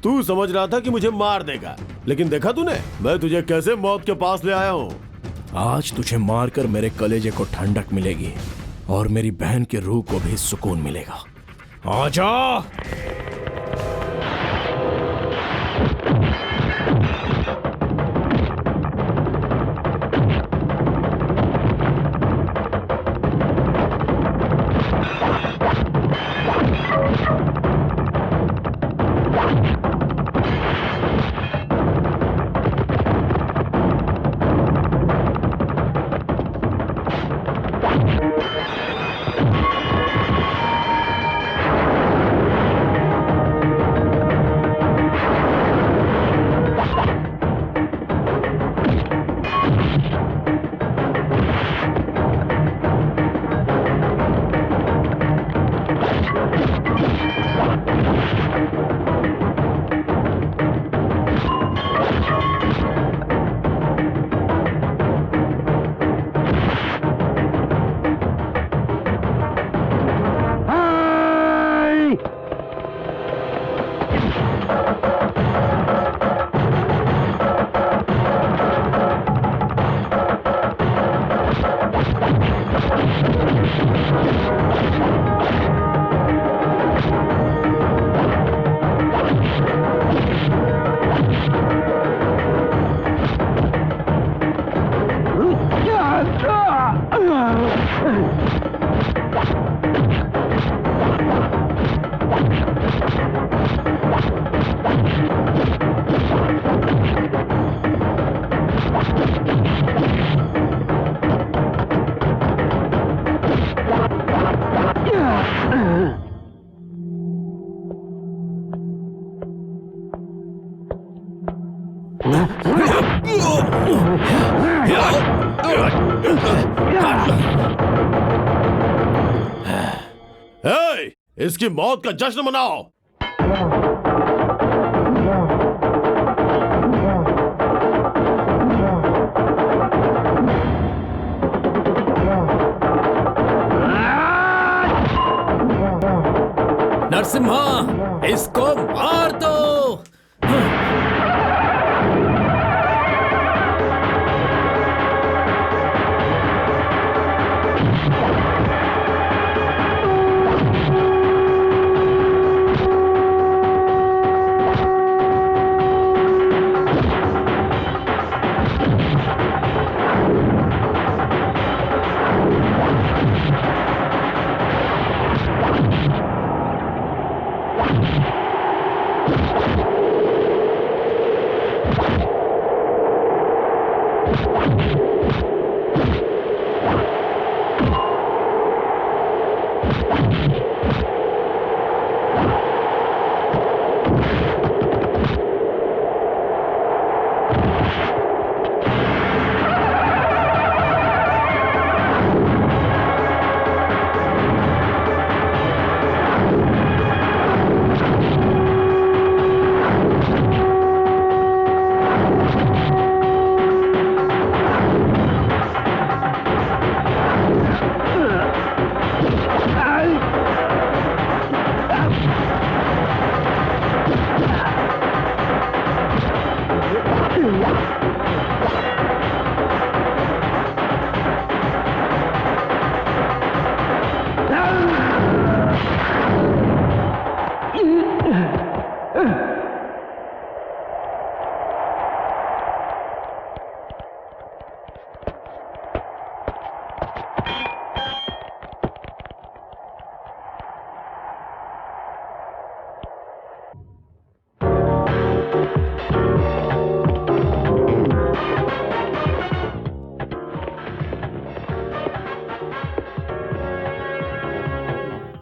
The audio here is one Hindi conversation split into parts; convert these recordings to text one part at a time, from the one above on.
तू समझ रहा था कि मुझे मार देगा, लेकिन देखा तूने मैं तुझे कैसे मौत के पास ले आया हूँ। आज तुझे मारकर मेरे कलेजे को ठंडक मिलेगी और मेरी बहन की रूह को भी सुकून मिलेगा। आजा। इसकी मौत का जश्न मनाओ। नरसिम्हा, इसको मार दो।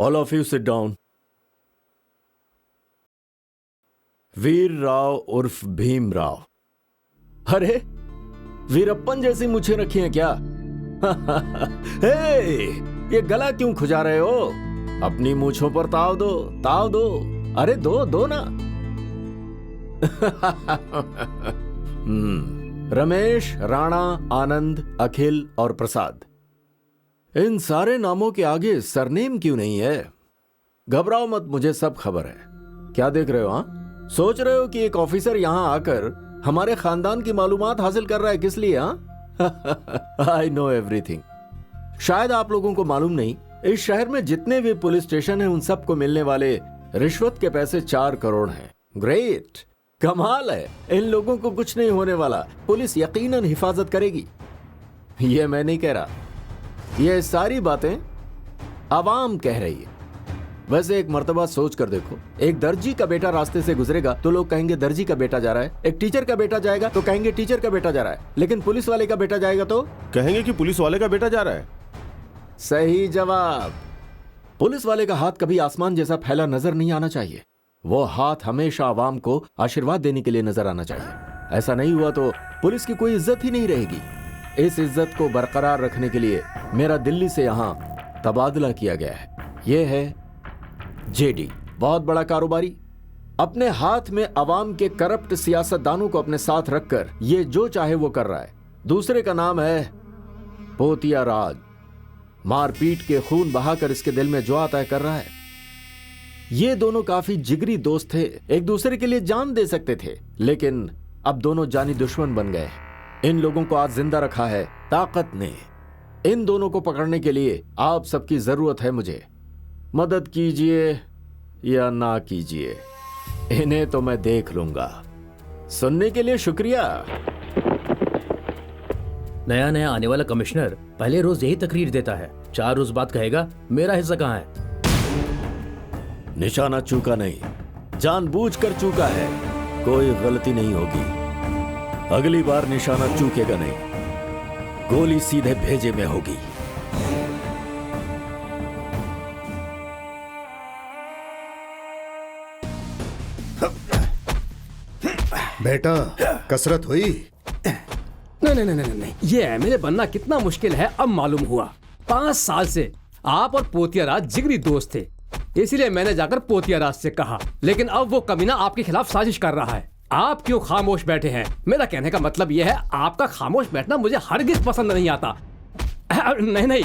All of you sit down. Veer Rao उर्फ भीम राव। अरे वीरप्पन जैसी मुझे रखी है क्या? हे, ये गला क्यों खुजा रहे हो? अपनी मूछों पर ताव दो, ताव दो। अरे दो दो ना। रमेश, राणा, आनंद, अखिल और प्रसाद, इन सारे नामों के आगे सरनेम क्यों नहीं है? घबराओ मत, मुझे सब खबर है। क्या देख रहे हो? हाँ, सोच रहे हो कि एक ऑफिसर यहां आकर हमारे खानदान की मालूमात हासिल कर रहा है? किस लिए? हाँ, आई नो एवरीथिंग। शायद आप लोगों को मालूम नहीं, इस शहर में जितने भी पुलिस स्टेशन हैं उन सबको मिलने वाले रिश्वत के पैसे 4 करोड़ हैं। ग्रेट, कमाल है। इन लोगों को कुछ नहीं होने वाला, पुलिस यकीनन हिफाजत करेगी। ये मैं नहीं कह रहा, ये सारी बातें आवाम कह रही है। वैसे एक मर्तबा सोच कर देखो, एक दर्जी का बेटा रास्ते से गुजरेगा तो लोग कहेंगे दर्जी का बेटा जा रहा है, एक टीचर का बेटा जाएगा तो कहेंगे टीचर का बेटा जा रहा है, लेकिन पुलिस वाले का बेटा जाएगा तो कहेंगे कि पुलिस वाले का बेटा जा रहा है। सही जवाब। पुलिस वाले का हाथ कभी आसमान जैसा फैला नजर नहीं आना चाहिए, वो हाथ हमेशा आवाम को आशीर्वाद देने के लिए नजर आना चाहिए। ऐसा नहीं हुआ तो पुलिस की कोई इज्जत ही नहीं रहेगी। इस इज्जत को बरकरार रखने के लिए मेरा दिल्ली से यहां तबादला किया गया है। यह है जेडी, बहुत बड़ा कारोबारी, अपने हाथ में अवाम के करप्ट सियासतदानों को अपने साथ रखकर ये जो चाहे वो कर रहा है। दूसरे का नाम है पोतिया राज, मारपीट के खून बहाकर इसके दिल में जो आता है कर रहा है। ये दोनों काफी जिगरी दोस्त थे, एक दूसरे के लिए जान दे सकते थे, लेकिन अब दोनों जानी दुश्मन बन गए। इन लोगों को आज जिंदा रखा है ताकत ने। इन दोनों को पकड़ने के लिए आप सबकी जरूरत है मुझे। मदद कीजिए या ना कीजिए, इन्हें तो मैं देख लूंगा। सुनने के लिए शुक्रिया। नया नया आने वाला कमिश्नर पहले रोज यही तकरीर देता है, 4 रोज बाद कहेगा मेरा हिस्सा कहाँ है। निशाना चूका नहीं, जानबूझकर चूका है। कोई गलती नहीं होगी, अगली बार निशाना चूकेगा नहीं, गोली सीधे भेजे में होगी। बेटा, कसरत हुई? नहीं, ये एमएलए बनना कितना मुश्किल है अब मालूम हुआ। 5 साल से आप और पोतियाराज जिगरी दोस्त थे, इसीलिए मैंने जाकर पोतियाराज से कहा, लेकिन अब वो कमीना आपके खिलाफ साजिश कर रहा है। आप क्यों खामोश बैठे हैं? मेरा कहने का मतलब यह है, आपका खामोश बैठना मुझे हरगिज पसंद नहीं आता। नहीं,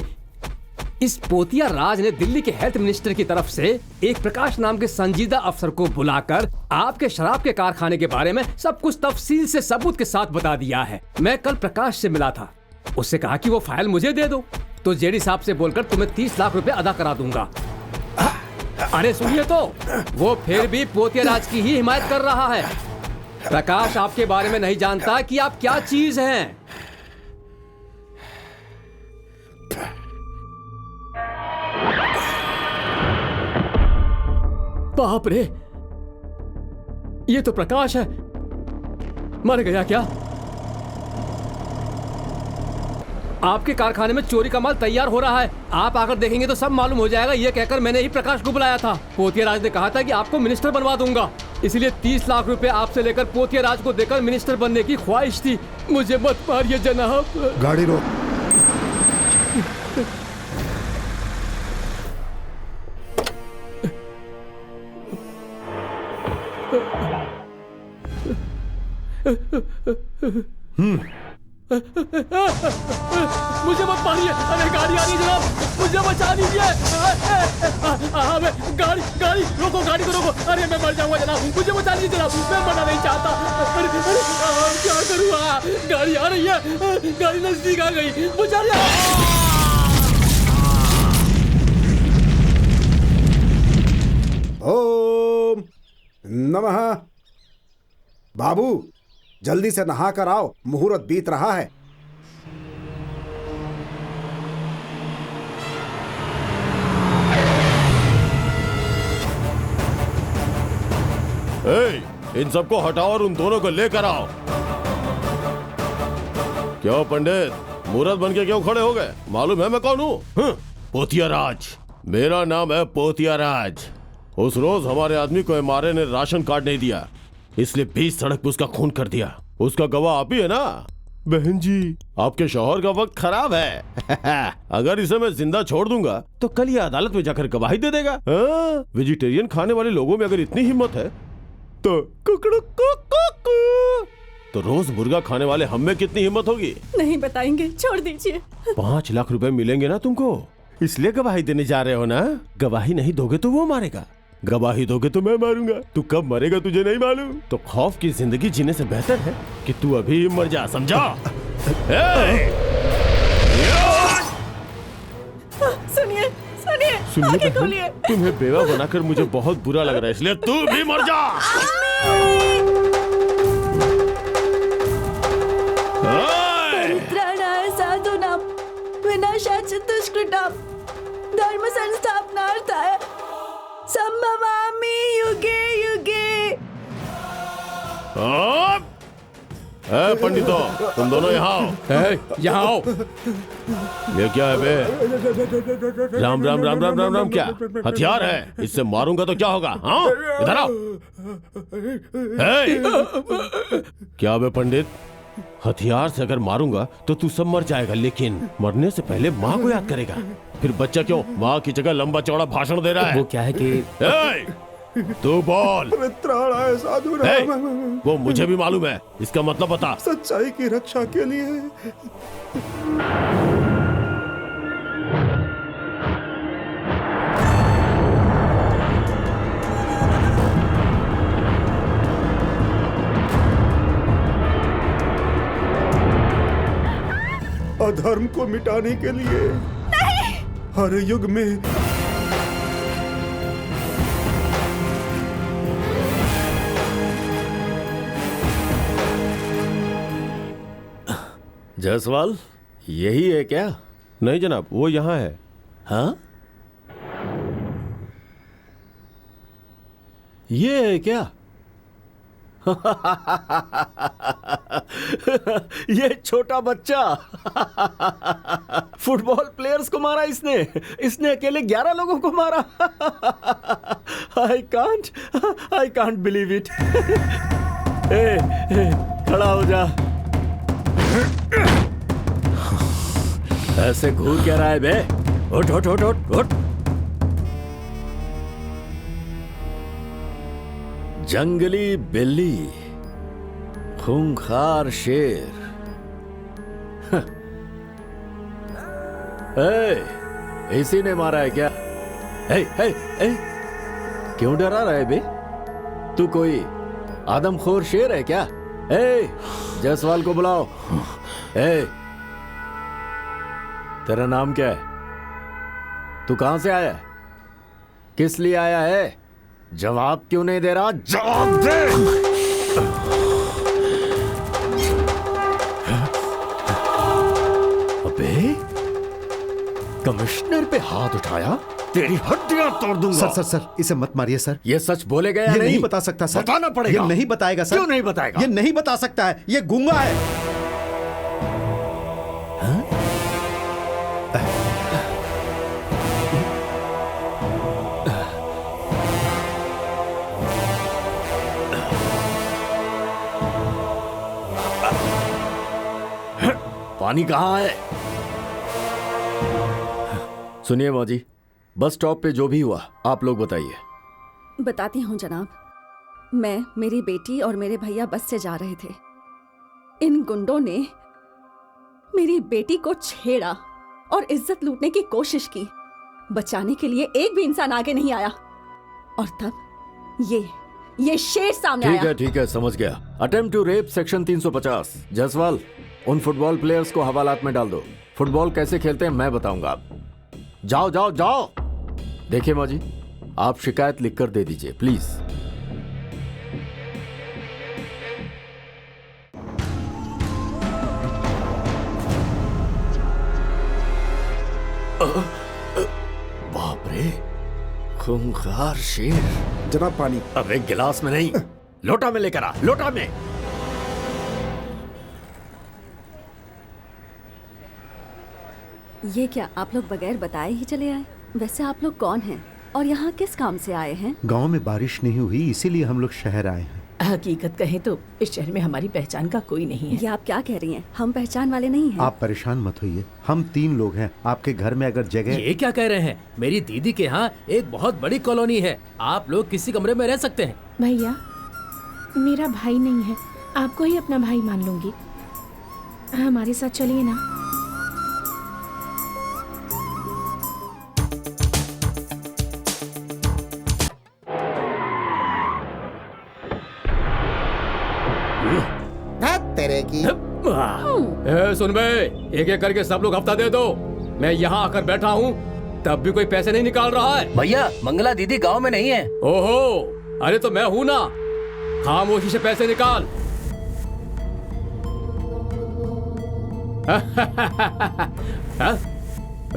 इस पोतिया राज ने दिल्ली के हेल्थ मिनिस्टर की तरफ से एक प्रकाश नाम के संजीदा अफसर को बुलाकर आपके शराब के कारखाने के बारे में सब कुछ तफसील से सबूत के साथ बता दिया है। मैं कल प्रकाश से मिला था, उससे कहा कि वो फाइल मुझे दे दो, तो जेडी साहब से बोलकर तुम्हें 30 लाख रुपए अदा करा दूंगा। अरे सुनिए तो, वो फिर भी पोतिया राज की ही हिमायत कर रहा है। प्रकाश आपके बारे में नहीं जानता कि आप क्या चीज हैं। बाप रे, ये तो प्रकाश है। मर गया क्या? आपके कारखाने में चोरी का माल तैयार हो रहा है, आप आकर देखेंगे तो सब मालूम हो जाएगा। ये कहकर मैंने ही प्रकाश को बुलाया था। पोतिया राज ने कहा था कि आपको मिनिस्टर बनवा दूंगा, इसलिए 30 लाख रुपए आपसे लेकर पोतिया राज को देकर मिनिस्टर बनने की ख्वाहिश थी। मुझे मत मारिए जनाब। गाड़ी रोक। मुझे मत मारिए। अरे गाड़ी आ रही है जनाब, मुझे बचा लीजिए। गाड़ी रोको, गाड़ी को रोको। अरे मैं मर जाऊंगा जनाब, मुझे बचा लीजिए जनाब, मैं मरना नहीं चाहता। अरे क्या करूँ? गाड़ी आ रही है, गाड़ी नजदीक आ गई, बचा लिया। ओम नमः। बाबू, जल्दी से नहा कर आओ, मुहूर्त बीत रहा है। इन सबको हटाओ और उन दोनों को लेकर आओ। क्यों पंडित, मुहूर्त बन के क्यों खड़े हो गए? मालूम है मैं कौन हूँ? पोतिया राज। मेरा नाम है पोतिया राज। उस रोज हमारे आदमी को एमआरए ने राशन कार्ड नहीं दिया, इसलिए 20 सड़क पे उसका खून कर दिया। उसका गवाह आप ही है ना? बहन जी, आपके शौहर का वक्त खराब है। अगर इसे मैं जिंदा छोड़ दूंगा तो कल ये अदालत में जाकर गवाही दे देगा। वेजिटेरियन खाने वाले लोगों में अगर इतनी हिम्मत है तो तो रोज मुर्गा खाने वाले हम में कितनी हिम्मत होगी? नहीं बताएंगे, छोड़ दीजिए। 5 लाख रुपए मिलेंगे ना तुमको, इसलिए गवाही देने जा रहे हो ना? गवाही नहीं दोगे तो वो मारेगा, गवाही दोगे तो मैं मारूंगा। तू कब मरेगा तुझे नहीं मालूम, तो खौफ की जिंदगी जीने से बेहतर है कि तू अभी मर जा, समझा? सुनिए सुनिए, सुनिए आगे बहन, खोलिए। तुम्हें बेवा बनाकर मुझे बहुत बुरा लग रहा है, इसलिए तू भी मर जा। परित्राणाय साधूनां विनाशाय च दुष्कृतां धर्म संस्थापनार्थाय संभवामि युगे युगे। पंडितों, तुम दोनों यहाँ आओ। यहाँ आओ। ये क्या है बे? राम राम राम राम राम राम, क्या हथियार है? इससे मारूंगा तो क्या होगा? हाँ, इधर आओ। क्या बे पंडित, हथियार से अगर मारूंगा तो तू सब मर जाएगा, लेकिन मरने से पहले माँ को याद करेगा। फिर बच्चा क्यों माँ की जगह लंबा चौड़ा भाषण दे रहा है? वो क्या है कि तू बोल। परित्राणाय साधूनां, वो मुझे भी मालूम है, इसका मतलब बता। सच्चाई की रक्षा के लिए। अधर्म को मिटाने के लिए हर युग में जायसवाल, यही है क्या? नहीं जनाब, वो यहाँ है। हाँ, ये है क्या? ये छोटा बच्चा फुटबॉल प्लेयर्स को मारा इसने अकेले 11 लोगों को मारा। I can't believe it. खड़ा हो जा। ऐसे घूर क्या रहा है बे? उठ उठ उठ उठ उठ। जंगली बिल्ली, खूंखार शेर। इसी ने मारा है क्या? क्यों डरा रहा है बे? तू कोई आदमखोर शेर है क्या? जायसवाल को बुलाओ। तेरा नाम क्या है? तू कहां से आया है? किस लिए आया है? जवाब क्यों नहीं दे रहा? जवाब दे। अबे, कमिश्नर पे हाथ उठाया, तेरी हड्डियां तोड़ दूंगा। सर इसे मत मारिए सर। ये सच बोलेगा या ये नहीं? नहीं बता सकता सर। बताना पड़ेगा। ये नहीं बताएगा सर। क्यों नहीं बताएगा? ये नहीं बता सकता है, ये गूंगा है। पानी कहाँ है? सुनिए मौजी, बस स्टॉप पे जो भी हुआ आप लोग बताइए। बताती हूँ जनाब। मैं, मेरी बेटी और मेरे भैया बस से जा रहे थे। इन गुंडों ने मेरी बेटी को छेड़ा और इज्जत लूटने की कोशिश की। बचाने के लिए एक भी इंसान आगे नहीं आया और तब ये शेर सामने आया। ठीक है, समझ गया। Attempt to rape section 350। Jaiswal, उन फुटबॉल प्लेयर्स को हवालात में डाल दो। फुटबॉल कैसे खेलते हैं मैं बताऊंगा। जाओ जाओ जाओ। देखिए मौजी, आप शिकायत लिखकर दे दीजिए प्लीज। बाप रे, खूंखार शेर। जनाब पानी। अबे गिलास में नहीं, लोटा में लेकर आ, लोटा में। ये क्या, आप लोग बगैर बताए ही चले आए? वैसे आप लोग कौन हैं और यहाँ किस काम से आए हैं? गांव में बारिश नहीं हुई इसीलिए हम लोग शहर आए हैं। हकीकत कहें तो इस शहर में हमारी पहचान का कोई नहीं है। ये आप क्या कह रही हैं? हम पहचान वाले नहीं हैं। आप परेशान मत होइए, हम 3 लोग हैं। आपके घर में अगर जगह ये क्या कह रहे हैं? मेरी दीदी के यहाँ एक बहुत बड़ी कॉलोनी है, आप लोग किसी कमरे में रह सकते हैं। भैया, मेरा भाई नहीं है, आपको ही अपना भाई मान लूंगी। हमारे साथ चलिए ना। तेरे की सुन बे, एक एक करके सब लोग हफ्ता दे दो। मैं यहाँ आकर बैठा हूँ तब भी कोई पैसे नहीं निकाल रहा है। भैया, मंगला दीदी गांव में नहीं है। ओहो, अरे तो मैं हूँ ना, खामोशी से पैसे निकाल। हाँ?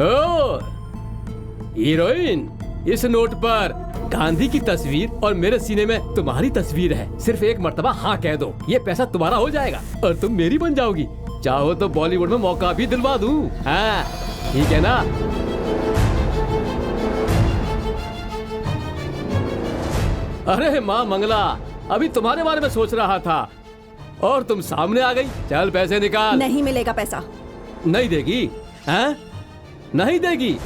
ओ, हीरोइन, इस नोट पर गांधी की तस्वीर और मेरे सीने में तुम्हारी तस्वीर है। सिर्फ एक मर्तबा हाँ कह दो, ये पैसा तुम्हारा हो जाएगा और तुम मेरी बन जाओगी। चाहो तो बॉलीवुड में मौका भी दिलवा दूं। हाँ, ठीक है ना? अरे माँ मंगला, अभी तुम्हारे बारे में सोच रहा था और तुम सामने आ गई। चल पैसे निकाल। नहीं मिलेगा पैसा। नहीं देगी? हैं? नहीं देगी?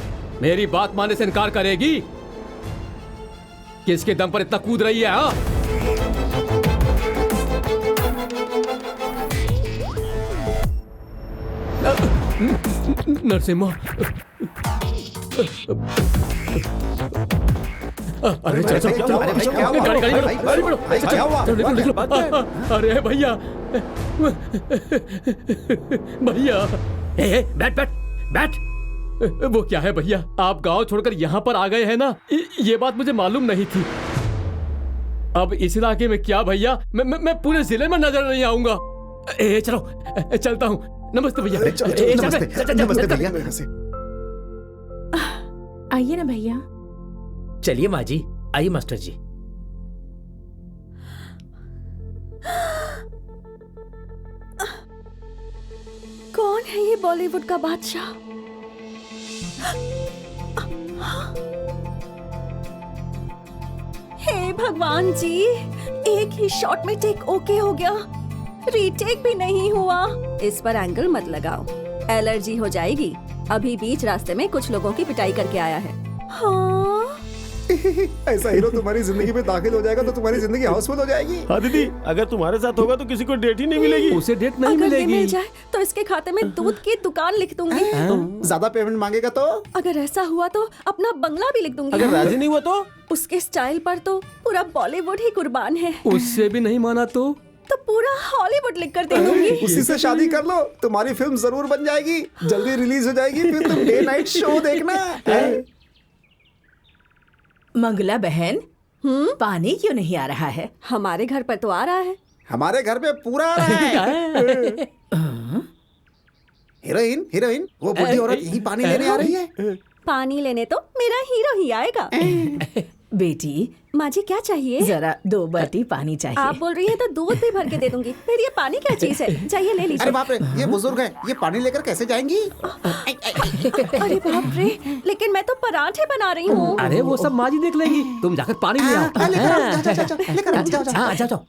मेरी बात मानने से इनकार करेगी? किसके दम पर इतना कूद रही है? हाँ? नरसिम्हा, अरे चल चल, गाड़ी गाड़ी बढ़ो, क्या हुआ? अरे भैया, भैया, बैठ बैठ बैठ। वो क्या है भैया, आप गांव छोड़कर यहाँ पर आ गए हैं ना, ये बात मुझे मालूम नहीं थी। अब इस इलाके में क्या भैया, मैं पूरे जिले में नजर नहीं आऊंगा। चलो चलता हूँ। नमस्ते भैया। नमस्ते भैया। आइए ना भैया। चलिए माँ जी, आइए मास्टर जी। कौन है ये बॉलीवुड का बादशाह? हे भगवान जी, एक ही शॉट में टेक ओके हो गया, रीटेक भी नहीं हुआ। इस पर एंगल मत लगाओ, एलर्जी हो जाएगी। अभी बीच रास्ते में कुछ लोगों की पिटाई करके आया है। हाँ? ऐसा हीरो तुम्हारी जिंदगी में दाखिल हो जाएगा तो तुम्हारी जिंदगी हाउसफुल हो जाएगी। हाँ दीदी, अगर तुम्हारे साथ होगा तो किसी को डेट ही नहीं मिलेगी। उसे डेट नहीं अगर ये मिलेगी। मिल जाए तो इसके खाते में दूध की दुकान लिख दूंगी। ज्यादा पेमेंट मांगेगा तो? अगर ऐसा हुआ तो अपना बंगला भी लिख दूंगी। अगर राजी नहीं हुआ तो? उसके स्टाइल पर तो पूरा बॉलीवुड ही कुर्बान है। उससे भी नहीं माना तो पूरा हॉलीवुड लिख कर दे दूंगी। उसी से शादी कर लो, तुम्हारी फिल्म जरूर बन जाएगी, जल्दी रिलीज हो जाएगी, फिर तुम डे नाइट शो देखना। मंगला बहन, पानी क्यों नहीं आ रहा है? हमारे घर पर तो आ रहा है। हमारे घर पे पूरा आ रहा है। हीरोइन, हीरोइन, वो बुढ़ी औरत यही पानी लेने आ रही है। पानी लेने तो मेरा हीरो ही आएगा। बेटी, माँ जी क्या चाहिए? जरा 2 बाल्टी पानी चाहिए। आप बोल रही हैं तो दूध भी भर के दे दूंगी। फिर ये पानी क्या चीज है? चाहिए ले अरे लीजिए। बाप रे, ये बुजुर्ग है, ये पानी लेकर कैसे जाएंगी? अरे बाप रे, लेकिन मैं तो पराठे बना रही हूँ। अरे वो सब माँ जी देख लेगी, तुम जाकर पानी ले आओ। लेकर आओ, जाओ, जाओ, जाओ, लेकर आओ, जाओ, जाओ। हाँ, जाओ जाओ।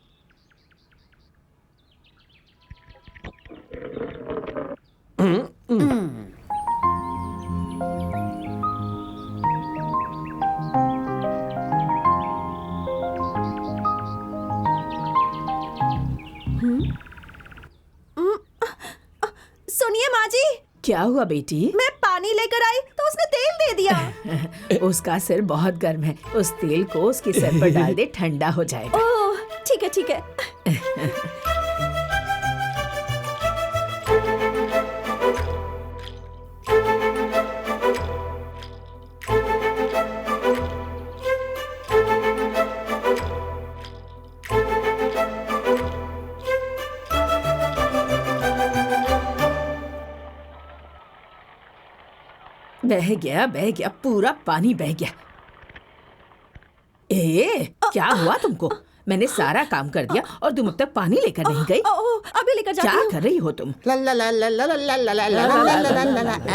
सुनिए माँ जी, क्या हुआ बेटी? मैं पानी लेकर आई तो उसने तेल दे दिया। उसका सिर बहुत गर्म है, उस तेल को उसके सिर पर डाल दे, ठंडा हो जाएगा। ओह ठीक है ठीक है। बह गया, पूरा पानी बह गया। क्या हुआ तुमको? मैंने सारा काम कर दिया और तुम अब तक पानी लेकर नहीं गई। अभी लेकर जाती क्या हूँ। कर रही हो तुम? ला ला ला ला ला ला ला ला ला ला ला ला ला ला ला।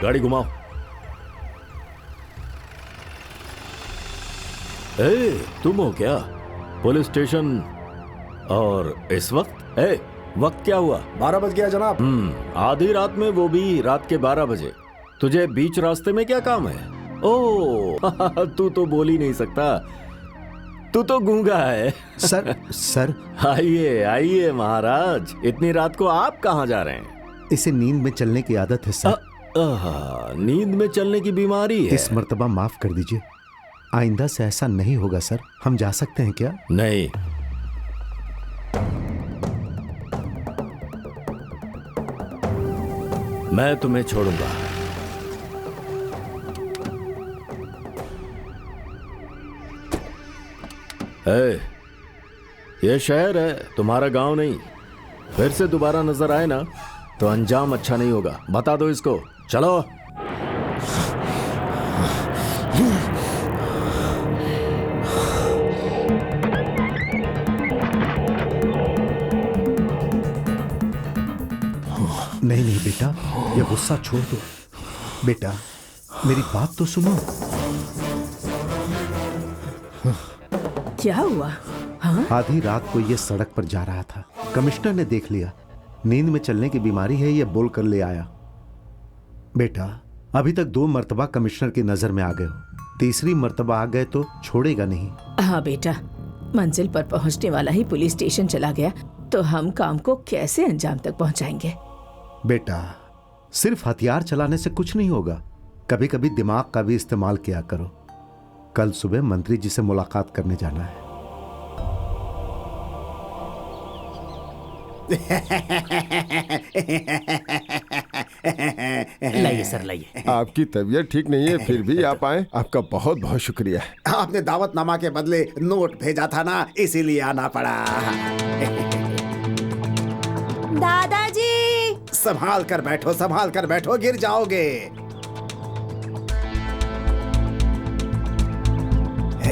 गाड़ी घुमाओ। ए, तुम हो क्या? Police station. और इस वक्त वक्त क्या हुआ? 12 बज गया जनाब। आधी रात में, वो भी रात के 12 बजे। तुझे बीच रास्ते में क्या काम है? ओ तू तो बोल ही नहीं सकता, तू तो गूंगा है। सर आइए आइए महाराज, इतनी रात को आप कहाँ जा रहे हैं? इसे नींद में चलने की आदत है सर। नींद में चलने की बीमारी है। इस मर्तबा माफ कर दीजिए, आइंदा से ऐसा नहीं होगा सर। हम जा सकते हैं क्या? नहीं, मैं तुम्हें छोड़ूंगा। ये शहर है, तुम्हारा गांव नहीं। फिर से दोबारा नजर आए ना तो अंजाम अच्छा नहीं होगा। बता दो इसको। चलो। नहीं नहीं बेटा, ये गुस्सा छोड़ दो। बेटा मेरी बात तो सुनो। क्या हुआ? हाँ? आधी रात को ये सड़क पर जा रहा था, कमिश्नर ने देख लिया। नींद में चलने की बीमारी है, ये बोल कर ले आया। बेटा अभी तक 2 मर्तबा कमिश्नर की नजर में आ गए हो, तीसरी मर्तबा आ गए तो छोड़ेगा नहीं। हाँ बेटा, मंजिल पर पहुंचने वाला ही पुलिस स्टेशन चला गया तो हम काम को कैसे अंजाम तक पहुंचाएंगे? बेटा सिर्फ हथियार चलाने से कुछ नहीं होगा, कभी कभी दिमाग का भी इस्तेमाल किया करो। कल सुबह मंत्री जी से मुलाकात करने जाना है। लाइए सर, लाइए। आपकी तबीयत ठीक नहीं है, फिर भी आप आए, आपका बहुत बहुत शुक्रिया। आपने दावतनामा के बदले नोट भेजा था ना, इसीलिए आना पड़ा। दादाजी संभाल कर बैठो, गिर जाओगे।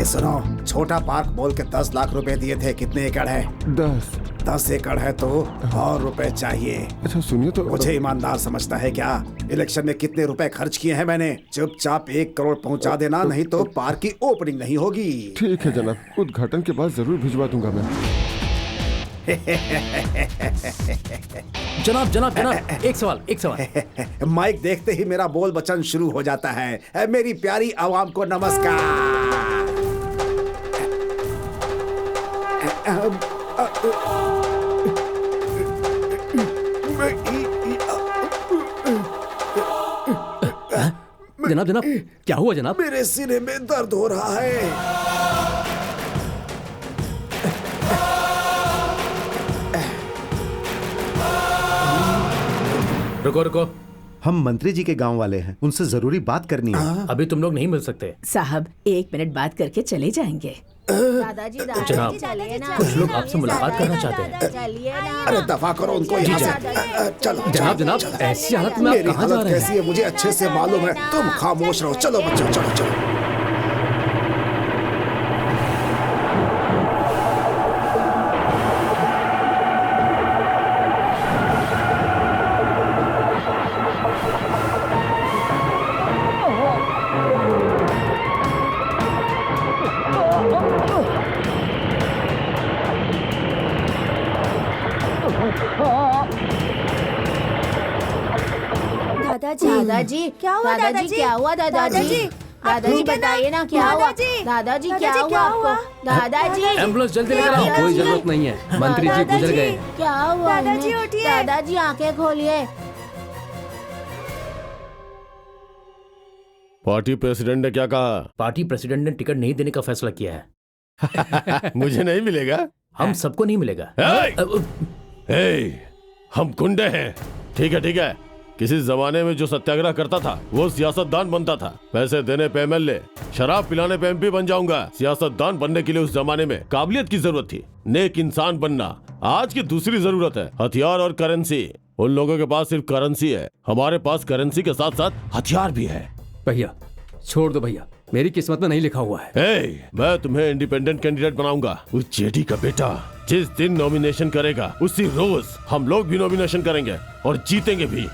सुनो, छोटा पार्क बोल के 10 लाख रुपए दिए थे। कितने एकड़ है? 10 एकड़ है तो और रुपए चाहिए। अच्छा सुनिए तो, मुझे ईमानदार समझता है क्या? इलेक्शन में कितने रुपए खर्च किए हैं मैंने। चुपचाप 1 करोड़ पहुंचा देना, नहीं तो पार्क की ओपनिंग नहीं होगी। ठीक है जनाब, उद्घाटन के बाद जरूर भिजवा दूंगा मैं। जनाब एक सवाल। माइक देखते ही मेरा बोल बचन शुरू हो जाता है। मेरी प्यारी आवाम को नमस्कार। जनाब क्या हुआ जनाब? मेरे सीने में दर्द हो रहा है। रुको। हम मंत्री जी के गांव वाले हैं, उनसे जरूरी बात करनी है। अभी तुम लोग नहीं मिल सकते साहब, 1 मिनट बात करके चले जाएंगे। दादाजी जनाब, कुछ लोग आपसे मुलाकात करना चाहते हैं। अरे दफा करो उनको यहाँ से। चलो जनाब ऐसी हालत में आप मेरी कहाँ जा हालत रहे कैसी है मुझे अच्छे से मालूम है। तुम खामोश रहो। चलो बच्चों, चलो। दादाजी क्या हुआ? दादाजी क्या हुआ? दादाजी बताइए ना क्या हुआ? दादाजी क्या हुआ आपको? दादाजी एम्बुलेंस जल्दी लेकर आओ। कोई जरूरत नहीं है, मंत्री जी गुजर गए। क्या हुआ? दादाजी उठिए। दादाजी आंखें खोलिए। पार्टी प्रेसिडेंट ने क्या कहा? पार्टी प्रेसिडेंट ने टिकट नहीं देने का फैसला किया है। मुझे नहीं मिलेगा? हम सबको नहीं मिलेगा। हम गुंडे हैं। ठीक है। किसी जमाने में जो सत्याग्रह करता था वो सियासतदान बनता था। पैसे देने पे एमएलए, शराब पिलाने पे एमपी बन जाऊंगा। सियासतदान बनने के लिए उस जमाने में काबिलियत की जरूरत थी, नेक इंसान बनना। आज की दूसरी जरूरत है हथियार और करेंसी। उन लोगों के पास सिर्फ करेंसी है, हमारे पास करेंसी के साथ साथ हथियार भी है। भैया छोड़ दो भैया, मेरी किस्मत में नहीं लिखा हुआ है। मैं तुम्हें इंडिपेंडेंट कैंडिडेट बनाऊंगा। उस जेडी का बेटा जिस दिन नॉमिनेशन करेगा उसी रोज हम लोग भी नॉमिनेशन करेंगे और जीतेंगे भी।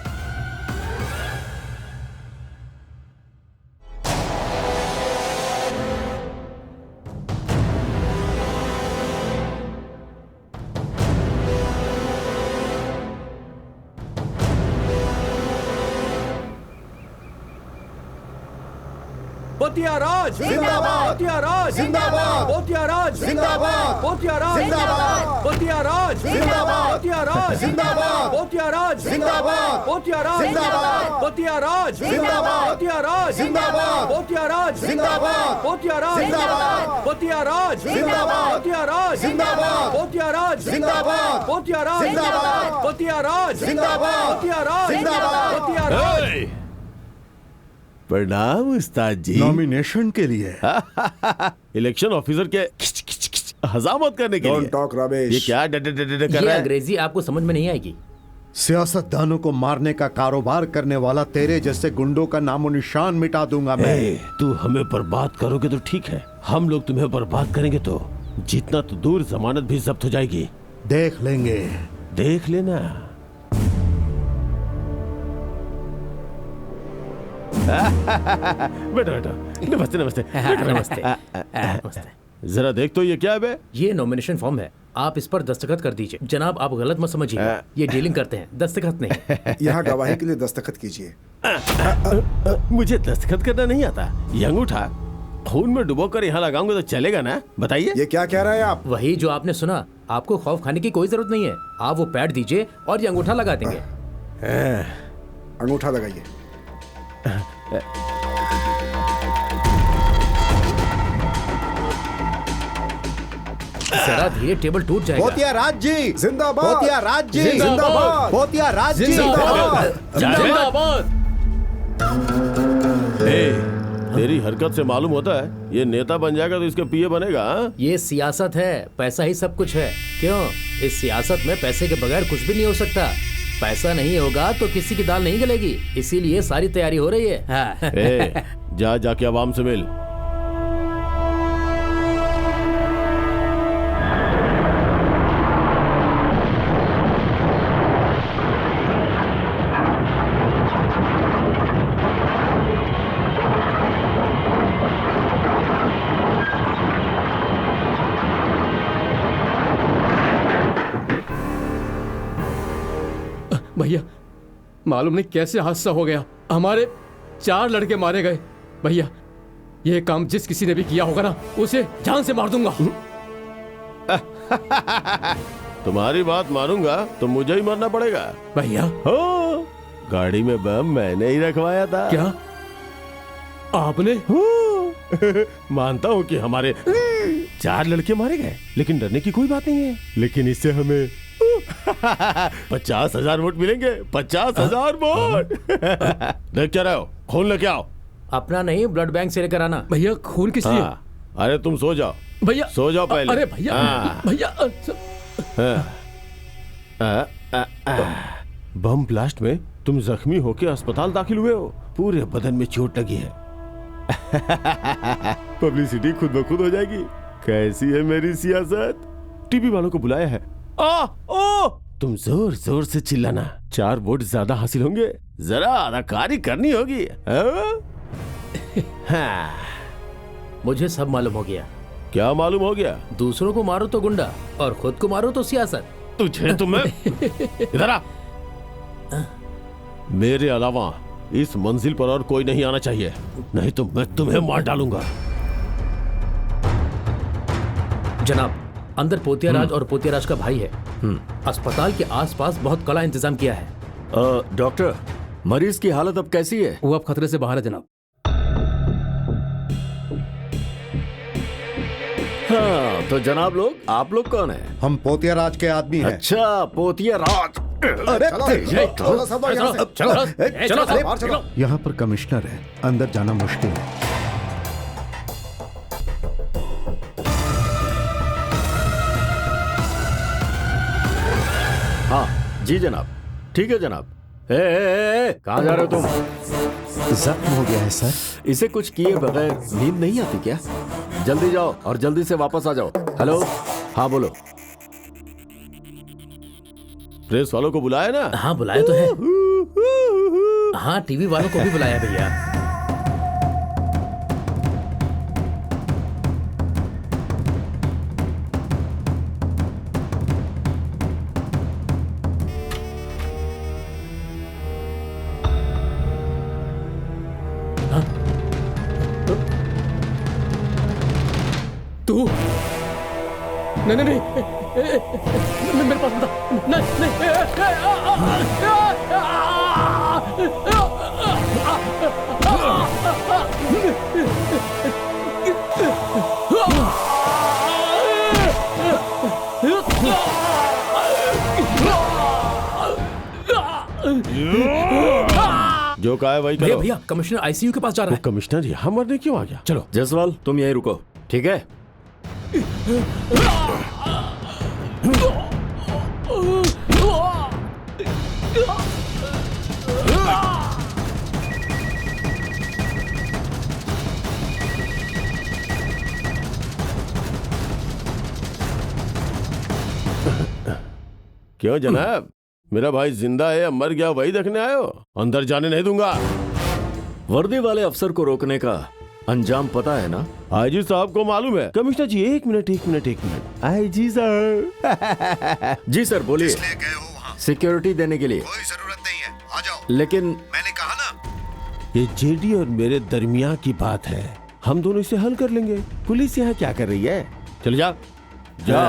पोतियाराज जिंदाबाद, पोतियाराज जिंदाबाद, पोतियाराज जिंदाबाद, पोतियाराज जिंदाबाद, पोतियाराज जिंदाबाद, पोतियाराज जिंदाबाद, पोतियाराज जिंदाबाद, पोतियाराज जिंदाबाद, पोतियाराज जिंदाबाद, पोतियाराज जिंदाबाद, पोतियाराज जिंदाबाद, पोतियाराज जिंदाबाद, पोतियाराज जिंदाबाद, पोतियाराज जिंदाबाद, पोतियाराज जिंदाबाद, पोतियाराज जिंदाबाद, पोतियाराज जिंदाबाद, पोतियाराज जिंदाबाद, पोतियाराज। प्रणाम उस्ताद जी। नॉमिनेशन के लिए इलेक्शन ऑफिसर के हजामत करने के लिए। Don't talk rubbish। ये क्या कर ये रहा है? अंग्रेजी आपको समझ में नहीं आएगी। सियासतदानों को मारने का कारोबार करने वाला तेरे जैसे गुंडों का नामो निशान मिटा दूंगा मैं। तू हमें बर्बाद करोगे तो ठीक है, हम लोग तुम्हें बर्बाद करेंगे तो जितना तो दूर जमानत भी जब्त हो जाएगी। देख लेंगे। देख लेना। बेटा बेटा नमस्ते नमस्ते नमस्ते नमस्ते। जरा देख तो ये क्या है बे? ये नॉमिनेशन फॉर्म है, आप इस पर दस्तखत कर दीजिए। जनाब आप गलत मत समझिए, ये डीलिंग करते हैं, दस्तखत नहीं। यहाँ गवाही के लिए दस्तखत कीजिए। मुझे दस्तखत करना नहीं आता। ये अंगूठा खून में डुबो कर यहाँ लगाऊंगा तो चलेगा ना? बताइए। ये क्या कह रहे हैं आप? वही जो आपने सुना। आपको खौफ खाने की कोई जरूरत नहीं है, आप वो पैड दीजिए और ये अंगूठा लगा देंगे। अंगूठा लगाइए। जरा धीरे, टेबल टूट जाएगा। पोतियाराज जी जिंदाबाद, पोतियाराज जी जिंदाबाद, पोतियाराज जी जिंदाबाद, जिंदाबाद। तेरी हरकत से मालूम होता है ये नेता बन जाएगा तो इसके पीए बनेगा। हाँ? ये सियासत है, पैसा ही सब कुछ है। क्यों? इस सियासत में पैसे के बगैर कुछ भी नहीं हो सकता। पैसा नहीं होगा तो किसी की दाल नहीं गलेगी, इसीलिए सारी तैयारी हो रही है। हाँ। जाके आवाम से मिल। भैया मालूम नहीं कैसे हादसा हो गया, हमारे 4 लड़के मारे गए। भैया ये काम जिस किसी ने भी किया होगा ना, उसे जान से मार दूंगा। तुम्हारी बात मानूंगा तो मुझे ही मरना पड़ेगा। भैया हो, गाड़ी में बम मैंने ही रखवाया था। क्या आपने? मानता हूँ कि हमारे 4 लड़के मारे गए, लेकिन डरने की कोई बात नहीं है। लेकिन इससे हमें 50,000 वोट मिलेंगे। 50,000 वोट। देख क्या रहे हो? खून लेके आओ। अपना नहीं, ब्लड बैंक से लेकर आना। भैया खून किस लिए? अरे तुम सो जाओ भैया, सो जाओ पहले। अरे भैया भैया बम ब्लास्ट में तुम जख्मी होकर अस्पताल दाखिल हुए हो, पूरे बदन में चोट लगी है। पब्लिसिटी खुद ब खुद हो जाएगी। कैसी है मेरी सियासत? टीवी वालों को बुलाया है। ओ तुम जोर जोर से चिल्लाना, 4 वोट ज्यादा हासिल होंगे। जरा अदाकारी करनी होगी। हाँ। मुझे सब मालूम हो गया। क्या मालूम हो गया? दूसरों को मारो तो गुंडा और खुद को मारो तो सियासत। तुझे तुम्हें इधर आ। मेरे अलावा इस मंजिल पर और कोई नहीं आना चाहिए, नहीं तो मैं तुम्हें मार डालूंगा। जनाब, अंदर पोतियाराज और पोतियाराज का भाई है। अस्पताल के आसपास बहुत कड़ा इंतजाम किया है। डॉक्टर, मरीज की हालत अब कैसी है? वो अब खतरे से बाहर है जनाब। हाँ, तो जनाब लोग, आप लोग कौन है? हम पोतियाराज के आदमी हैं। अच्छा, पोतियाराज। अरे चलो। यहाँ पर कमिश्नर है, अंदर जाना मुश्किल है। हाँ जी जनाब, ठीक है जनाब। कहाँ जा रहे हो तुम? जख्म हो गया है सर। इसे कुछ किए बगैर नींद नहीं आती क्या? जल्दी जाओ और जल्दी से वापस आ जाओ। हेलो, हाँ बोलो। प्रेस वालों को बुलाया ना? हाँ बुलाया तो है। हाँ टीवी वालों को भी बुलाया भैया। तू नहीं नहीं नहीं मेरे पास बता। नहीं जो कहा है वही भैया करो। भैया कमिश्नर आईसीयू के पास जा रहा वो है। कमिश्नर यहाँ मरने क्यों आ गया? चलो जसवाल तुम यहीं रुको, ठीक है? क्यों जनाब, मेरा भाई जिंदा है या मर गया वही देखने आए हो? अंदर जाने नहीं दूंगा। वर्दी वाले अफसर को रोकने का अंजाम पता है ना? आईजी साहब को मालूम है। कमिश्नर जी एक मिनट। आईजी साहब। जी सर बोलिए। इसलिए गए हो वहाँ? सिक्योरिटी देने के लिए। कोई जरूरत नहीं है, आ जाओ। लेकिन मैंने कहा ना। ये जेडी और मेरे दरमियान की बात है, हम दोनों इसे हल कर लेंगे। पुलिस यहाँ क्या कर रही है? चल जा जा।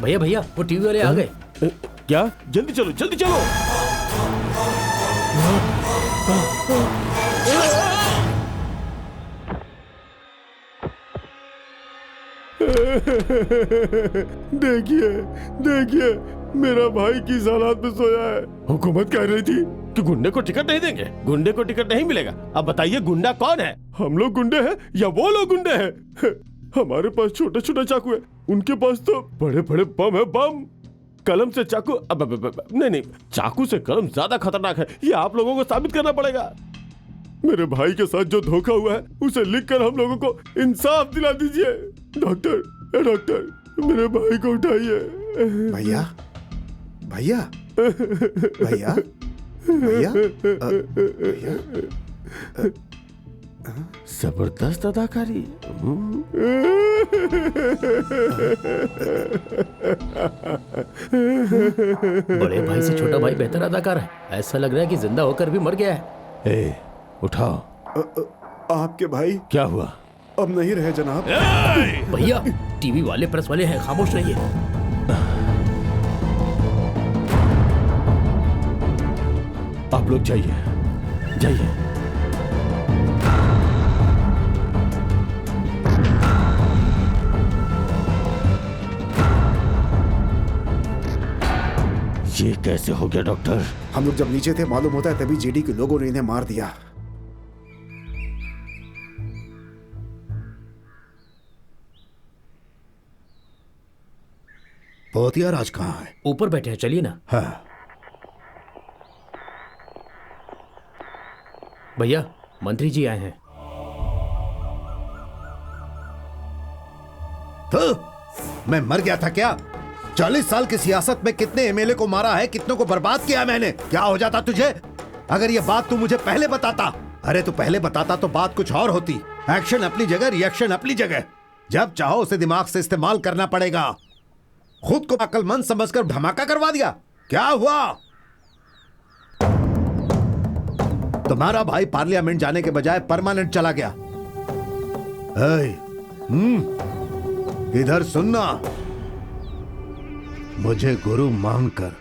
भैया भैया वो टीवी वाले आ गए। क्या? जल्दी चलो जल्दी चलो। देखिए मेरा भाई किस हालात में सोया है। हुकूमत कह रही थी कि गुंडे को टिकट नहीं देंगे, गुंडे को टिकट नहीं मिलेगा। अब बताइए गुंडा कौन है? हम लोग गुंडे हैं या वो लोग गुंडे हैं? हमारे पास छोटे छोटे चाकू है, उनके पास तो बड़े बड़े बम है। बम, कलम से चाकू। अब नहीं, चाकू से कलम ज्यादा खतरनाक है। ये आप लोगों को साबित करना पड़ेगा। मेरे भाई के साथ जो धोखा हुआ है उसे लिखकर हम लोगों को इंसाफ दिला दीजिए। डॉक्टर मेरे भाई को उठाइए। भैया भैया भैया भैया भैया जबरदस्त अदाकारी। बड़े भाई से छोटा भाई बेहतर अदाकार है। ऐसा लग रहा है कि जिंदा होकर भी मर गया है। ए, उठाओ। आपके भाई क्या हुआ? अब नहीं रहे जनाब। भैया टीवी वाले प्रेस वाले हैं, खामोश रहिए। आप लोग जाइए। ये कैसे हो गया डॉक्टर? हम लोग जब नीचे थे मालूम होता है तभी जेडी के लोगों ने इन्हें मार दिया। पोतिया राज कहाँ है? ऊपर बैठे हैं, चलिए ना। हाँ। भैया मंत्री जी आए हैं। तो मैं मर गया था क्या? 40 साल की सियासत में कितने एमएलए को मारा है, कितनों को बर्बाद किया मैंने। क्या हो जाता तुझे अगर ये बात तू मुझे पहले बताता? अरे तू पहले बताता तो बात कुछ और होती। एक्शन अपनी जगह, रिएक्शन अपनी जगह। जब चाहो उसे दिमाग से इस्तेमाल करना पड़ेगा। खुद को अक्लमंद समझकर धमाका करवा दिया। क्या हुआ? तुम्हारा भाई पार्लियामेंट जाने के बजाय परमानेंट चला गया। इधर सुनना, मुझे गुरु मानकर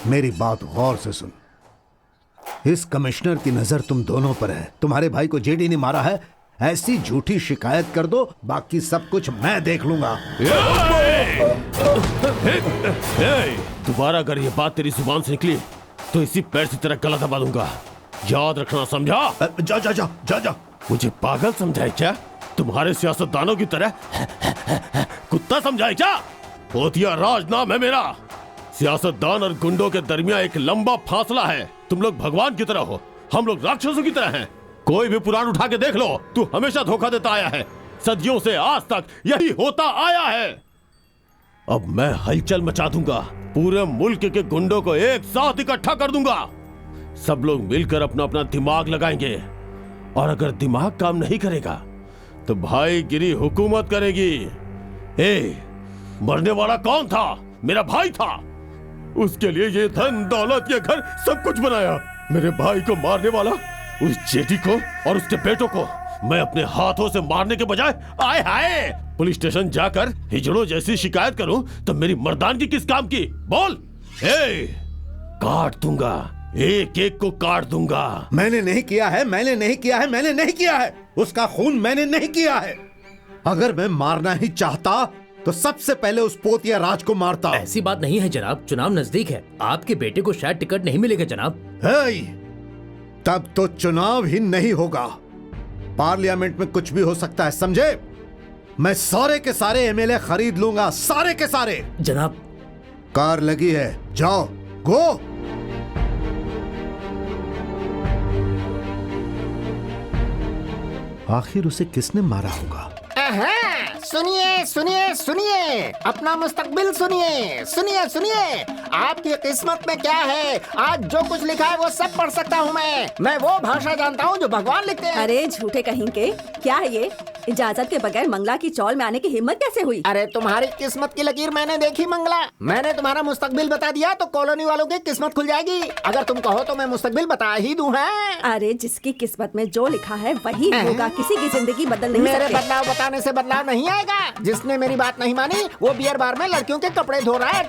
मेरी बात गौर से सुन। इस कमिश्नर की नजर तुम दोनों पर है। तुम्हारे भाई को जेडी ने मारा है, ऐसी झूठी शिकायत कर दो, बाकी सब कुछ मैं देख लूंगा। दोबारा अगर ये बात तेरी जुबान से निकली तो इसी पैर से तेरा गला दबा दूंगा। याद रखना, समझा? जा जा जा जा जा। मुझे पागल समझाए क्या? तुम्हारे सियासतदानों की तरह कुत्ता समझाए क्या? पोतिया राज नाम है मेरा। सियासतदान और गुंडों के दरमियान एक लंबा फासला है। तुम लोग भगवान की तरह हो, हम लोग राक्षसों की तरह हैं। कोई भी पुराण उठा के देख लो, तू हमेशा धोखा देता आया है। सदियों से आज तक यही होता आया है। अब मैं हलचल मचा दूंगा, पूरे मुल्क के गुंडों को एक साथ इकट्ठा कर दूंगा। सब लोग मिलकर अपना अपना दिमाग लगाएंगे, और अगर दिमाग काम नहीं करेगा तो भाईगिरी हुकूमत करेगी। मरने वाला कौन था? मेरा भाई था। उसके लिए ये धन दौलत, ये घर, सब कुछ बनाया। मेरे भाई को मारने वाला, उस जेठी को और उसके बेटों को मैं अपने हाथों से मारने के बजाय आए हाय पुलिस स्टेशन जाकर हिजड़ों जैसी शिकायत करूं तो मेरी मर्दानगी किस काम की? बोल। काट दूंगा, एक एक को काट दूंगा। मैंने नहीं किया है, मैंने नहीं किया है, मैंने नहीं किया है। उसका खून मैंने नहीं किया है। अगर मैं मारना ही चाहता तो सबसे पहले उस पोतिया राज को मारता। ऐसी बात नहीं है जनाब, चुनाव नजदीक है। आपके बेटे को शायद टिकट नहीं मिलेगा जनाब। तब तो चुनाव ही नहीं होगा, पार्लियामेंट में कुछ भी हो सकता है, समझे? मैं सारे के सारे एमएलए खरीद लूंगा, सारे के सारे। जनाब कार लगी है, जाओ, गो। आखिर उसे किसने मारा होगा? सुनिए सुनिए सुनिए, अपना मुस्तकबिल सुनिए, सुनिए सुनिए। आपकी किस्मत में क्या है, आज जो कुछ लिखा है वो सब पढ़ सकता हूँ मैं वो भाषा जानता हूँ जो भगवान लिखते हैं। अरे झूठे कहीं के, क्या है ये? इजाजत के बगैर मंगला की चौल में आने की हिम्मत कैसे हुई? अरे तुम्हारी किस्मत की लकीर मैंने देखी मंगला। मैंने तुम्हारा मुस्तकबिल बता दिया तो कॉलोनी वालों की किस्मत खुल जाएगी। अगर तुम कहो तो मैं मुस्तकबिल बता ही दूं। है अरे जिसकी किस्मत में जो लिखा है वही होगा, किसी की जिंदगी बदल नहीं मेरे सकते। बदलाव बताने से बदलाव नहीं आएगा। जिसने मेरी बात नहीं मानी वो बियर बार में लड़कियों के कपड़े धो रहा है।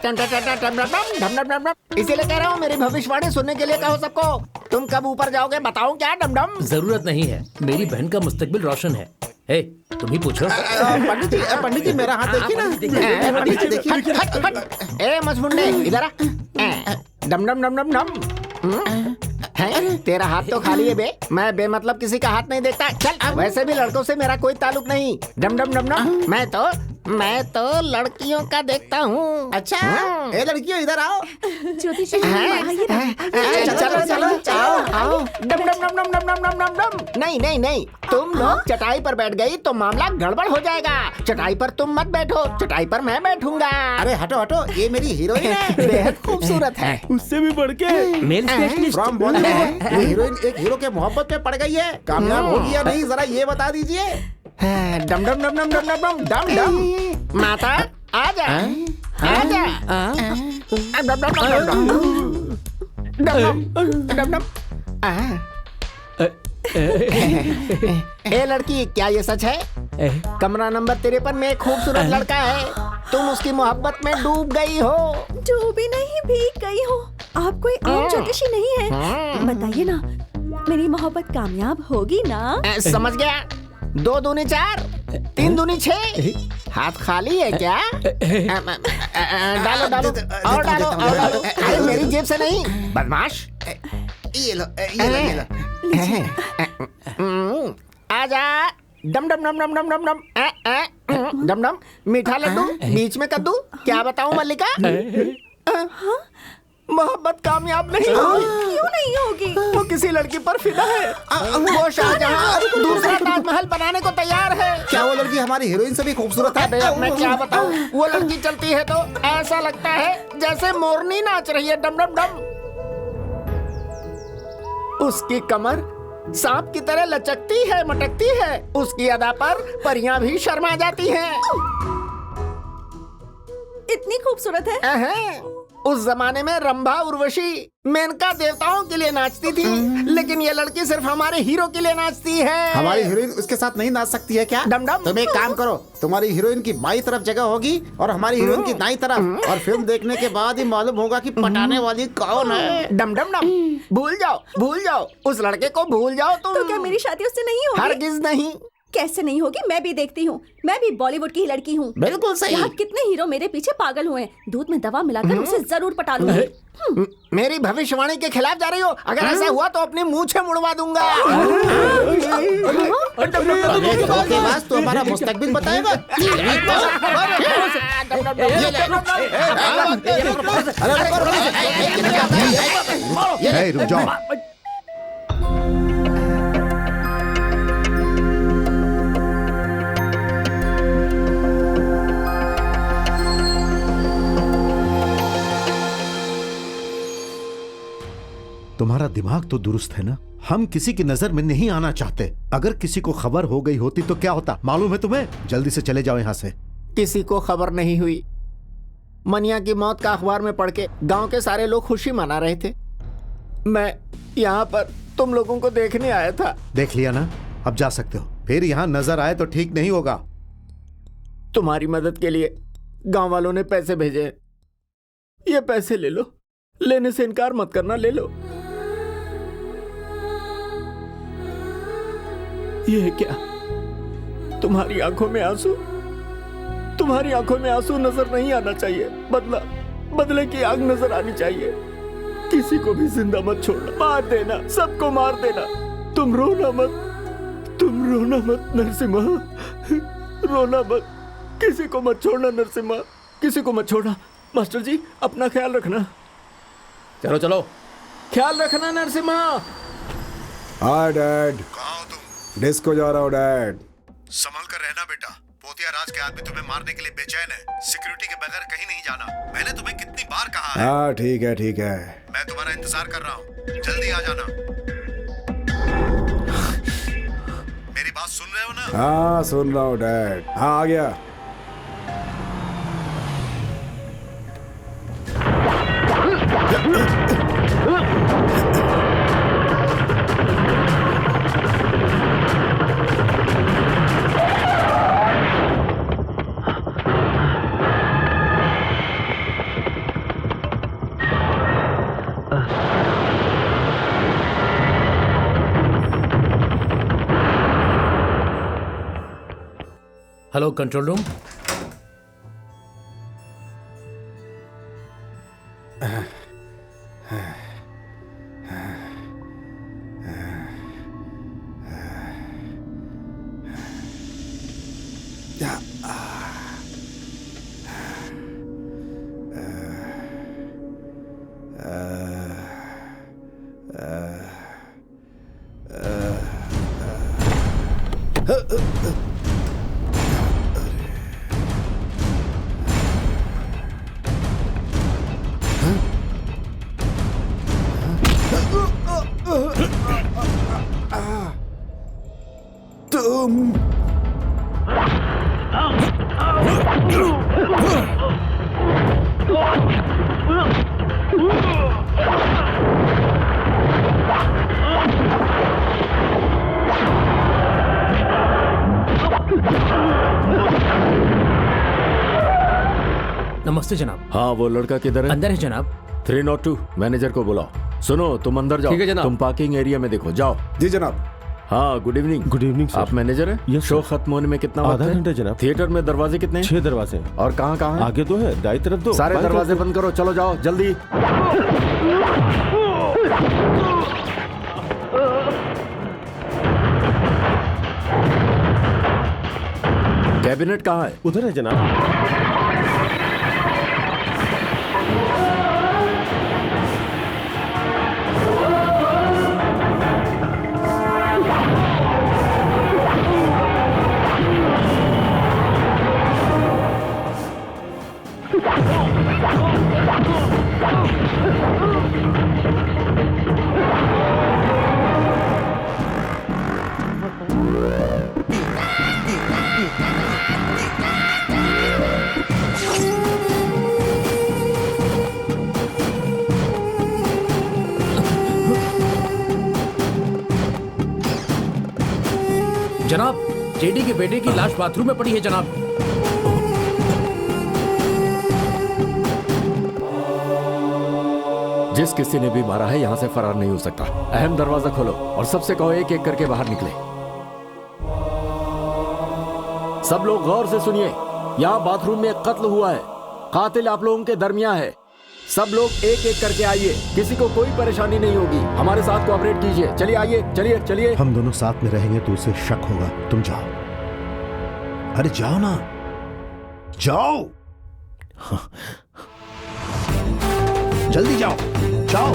इसीलिए कह रहा हूँ, मेरी भविष्यवाणी सुनने के लिए कहो सबको। तुम कब ऊपर जाओगे बताओ क्या? डमडम। जरूरत नहीं है, मेरी बहन का मुस्तकबिल रोशन है। तुम ही पूछो। पंडित जी मेरा हाथ देखिए ना। पंडित जी देखिए। ए मजमुंडे इधर आ। डम डम डम डम डम। है तेरा हाथ तो खाली है बे। मैं बेमतलब किसी का हाथ नहीं देखता। चल, वैसे भी लड़कों से मेरा कोई ताल्लुक नहीं। डम डम डम डम। मैं तो लड़कियों का देखता हूँ। अच्छा, ए लड़कियों इधर आओ। ज्योति जी चलो चलो आओ। डम डम डम डम डम डम डम डम डम। नहीं नहीं, तुम लोग चटाई पर बैठ गई तो मामला गड़बड़ हो जाएगा। चटाई पर तुम मत बैठो, चटाई पर मैं बैठूंगा। अरे हटो हटो, ये मेरी हीरोइन है, बेहद खूबसूरत है। उससे भी बढ़ के मेल स्पेशलिस्ट फ्रॉम बॉलीवुड। ये हीरोइन एक हीरो के मोहब्बत में पड़ गई है, कामयाब होगी या नहीं जरा ये बता दीजिए। डम डम डम डम डम डम डम डम। माता आजा आजा। डम डम डम डम डम डम। ए लड़की, क्या ये सच है? कमरा नंबर 53 में एक खूबसूरत लड़का है, तुम उसकी मोहब्बत में डूब गई हो। डूबी नहीं, भीग गई हो। आप कोई आम ज्योतिषी नहीं है। बताइए ना, मेरी मोहब्बत कामयाब होगी ना? समझ गया। 2 दूनी 4, 3 दूनी 6। हाथ खाली है क्या? डालो डालो और डालो और डालो। अरे मेरी जेब से नहीं, बदमाश। ये लो ये लो। आजा। डम डम डम डम डम डम डम। डम डम मीठा लड्डू बीच में कद्दू। क्या बताऊं मल्लिका? मोहब्बत कामयाब नहीं होगी। क्यों नहीं होगी? वो किसी लड़की पर फिदा है। वो शाहजहां दूसरा ताजमहल बनाने को तैयार है। क्या वो लड़की हमारी हीरोइन से भी खूबसूरत है? अब मैं क्या बताऊं, वो लड़की चलती है तो ऐसा लगता है जैसे मोरनी नाच रही है। डम डम डम। उसकी कमर सांप की तरह लचकती है, मटकती है। उसकी अदा पर परियां भी शर्मा जाती हैं। इतनी खूबसूरत है। उस जमाने में रंभा उर्वशी मेनका देवताओं के लिए नाचती थी, लेकिन ये लड़की सिर्फ हमारे हीरो के लिए नाचती है। हमारी हीरोइन उसके साथ नहीं नाच सकती है क्या? डम डम। तुम एक काम करो, तुम्हारी हीरोइन की बाई तरफ जगह होगी और हमारी हीरोइन की दाई तरफ, और फिल्म देखने के बाद ही मालूम होगा कि पटाने वाली कौन है। डम डम डम। भूल जाओ उस लड़के को, भूल जाओ तुम। तो क्या मेरी शादी उससे नहीं होगी? हरगिज नहीं। कैसे नहीं होगी, मैं भी देखती हूँ। मैं भी बॉलीवुड की ही लड़की हूँ। बिल्कुल सही। यहाँ कितने हीरो मेरे पीछे पागल हुए हैं। दूध में दवा मिलाकर उसे जरूर पटा लूंगी। मेरी भविष्यवाणी के खिलाफ जा रही हो? अगर ऐसा हुआ तो अपनी मूछें मुड़वा दूंगा। धोखेबाज, तू हमारा मुस्तकबिल बताएगा? रुक जाओ। तुम्हारा दिमाग तो दुरुस्त है ना? हम किसी की नजर में नहीं आना चाहते। अगर किसी को खबर हो गई होती तो क्या होता मालूम है तुम्हें? जल्दी से चले जाओ यहाँ से। किसी को खबर नहीं हुई। मनिया की मौत का अखबार में पढ़ के गांव के सारे लोग खुशी मना रहे थे। मैं यहाँ पर तुम लोगों को देखने आया था। देख लिया ना, अब जा सकते हो। फिर यहाँ नजर आए तो ठीक नहीं होगा। तुम्हारी मदद के लिए गांव वालों ने पैसे भेजे। ये पैसे ले लो, लेने से इनकार मत करना, ले लो। ये क्या? तुम्हारी आंखों में आंसू? तुम्हारी आंखों में आंसू नजर नहीं आना चाहिए। बदले की आग नजर आनी चाहिए। किसी को भी जिंदा मत छोड़ना, मार देना, सबको मार देना। तुम रोना मत नरसिम्हा, रोना मत। किसी को मत छोड़ना नरसिम्हा, किसी को मत छोड़ना। मास्टर जी, अपना ख्याल रखना। चलो चलो, ख्याल रखना नरसिम्हा। Hi dad. कहाँ हो तुम? डिस्को जा रहा हूँ डैड। संभल कर रहना बेटा। पोतिया राज के आदमी तुम्हें मारने के लिए बेचैन है। सिक्योरिटी के बगैर कहीं नहीं जाना। मैंने तुम्हें कितनी बार कहा है। हाँ ठीक है ठीक है। मैं तुम्हारा इंतजार कर रहा हूँ, जल्दी आ जाना। मेरी बात सुन रहे हो ना? हाँ सुन रहा हूँ डैड। हाँ आ गया। Hello control room. नमस्ते जनाब। हाँ, वो लड़का किधर है? अंदर है जनाब। 302 मैनेजर को बुलाओ। सुनो, तुम अंदर जाओ। ठीक है जनाब। तुम पार्किंग एरिया में देखो, जाओ। जी जनाब। हाँ, good evening. Good evening sir. आप मैनेजर हैं? Yes show sir. खत्म होने में कितना वक्त आधा है? घंटा जनाब। थिएटर में दरवाजे कितने हैं? 6 दरवाजे हैं। और कहाँ कहाँ हैं? आगे 2 है, दाई तरफ 2। सारे दरवाजे बंद करो, चलो जाओ जल्दी। कैबिनेट कहाँ है? उधर है जनाब। जनाब, जेडी के बेटे की लाश बाथरूम में पड़ी है जनाब। जिस किसी ने भी मारा है यहाँ से फरार नहीं हो सकता। अहम दरवाजा खोलो और सबसे कहो एक एक करके बाहर निकले। सब लोग गौर से सुनिए। यहाँ बाथरूम में एक कत्ल हुआ है। कातिल आप लोगों के दरमियान है। सब लोग एक एक करके आइए, किसी को कोई परेशानी नहीं होगी। हमारे साथ कोऑपरेट कीजिए। चलिए आइए, चलिए चलिए। हम दोनों साथ में रहेंगे तो उसे शक होगा। तुम जाओ। अरे जाओ ना, जाओ। जल्दी जाओ, जाओ।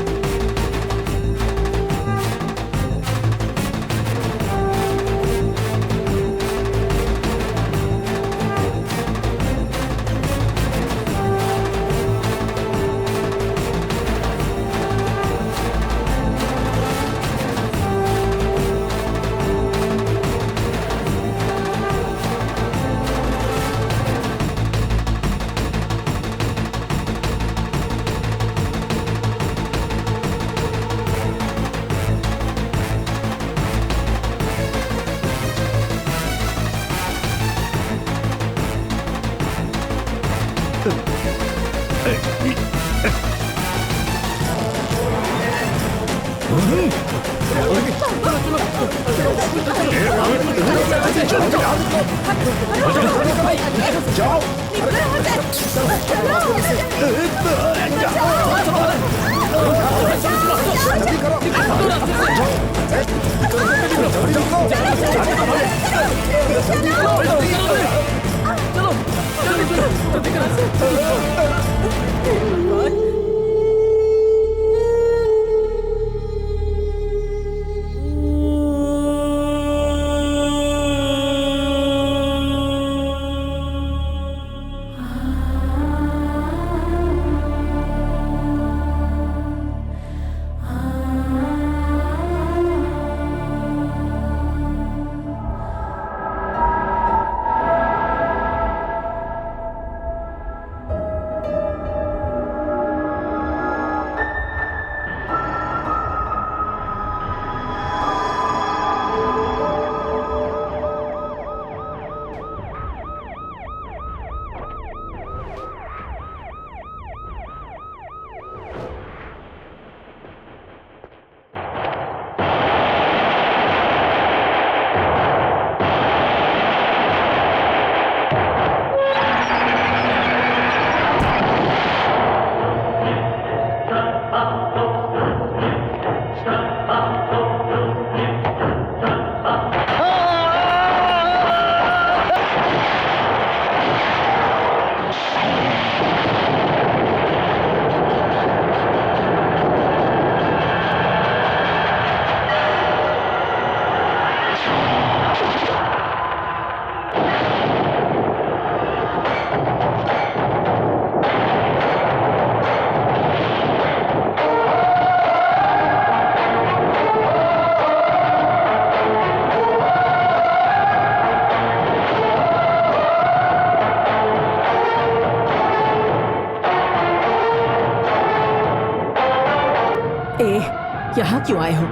यहाँ क्यों आए हो?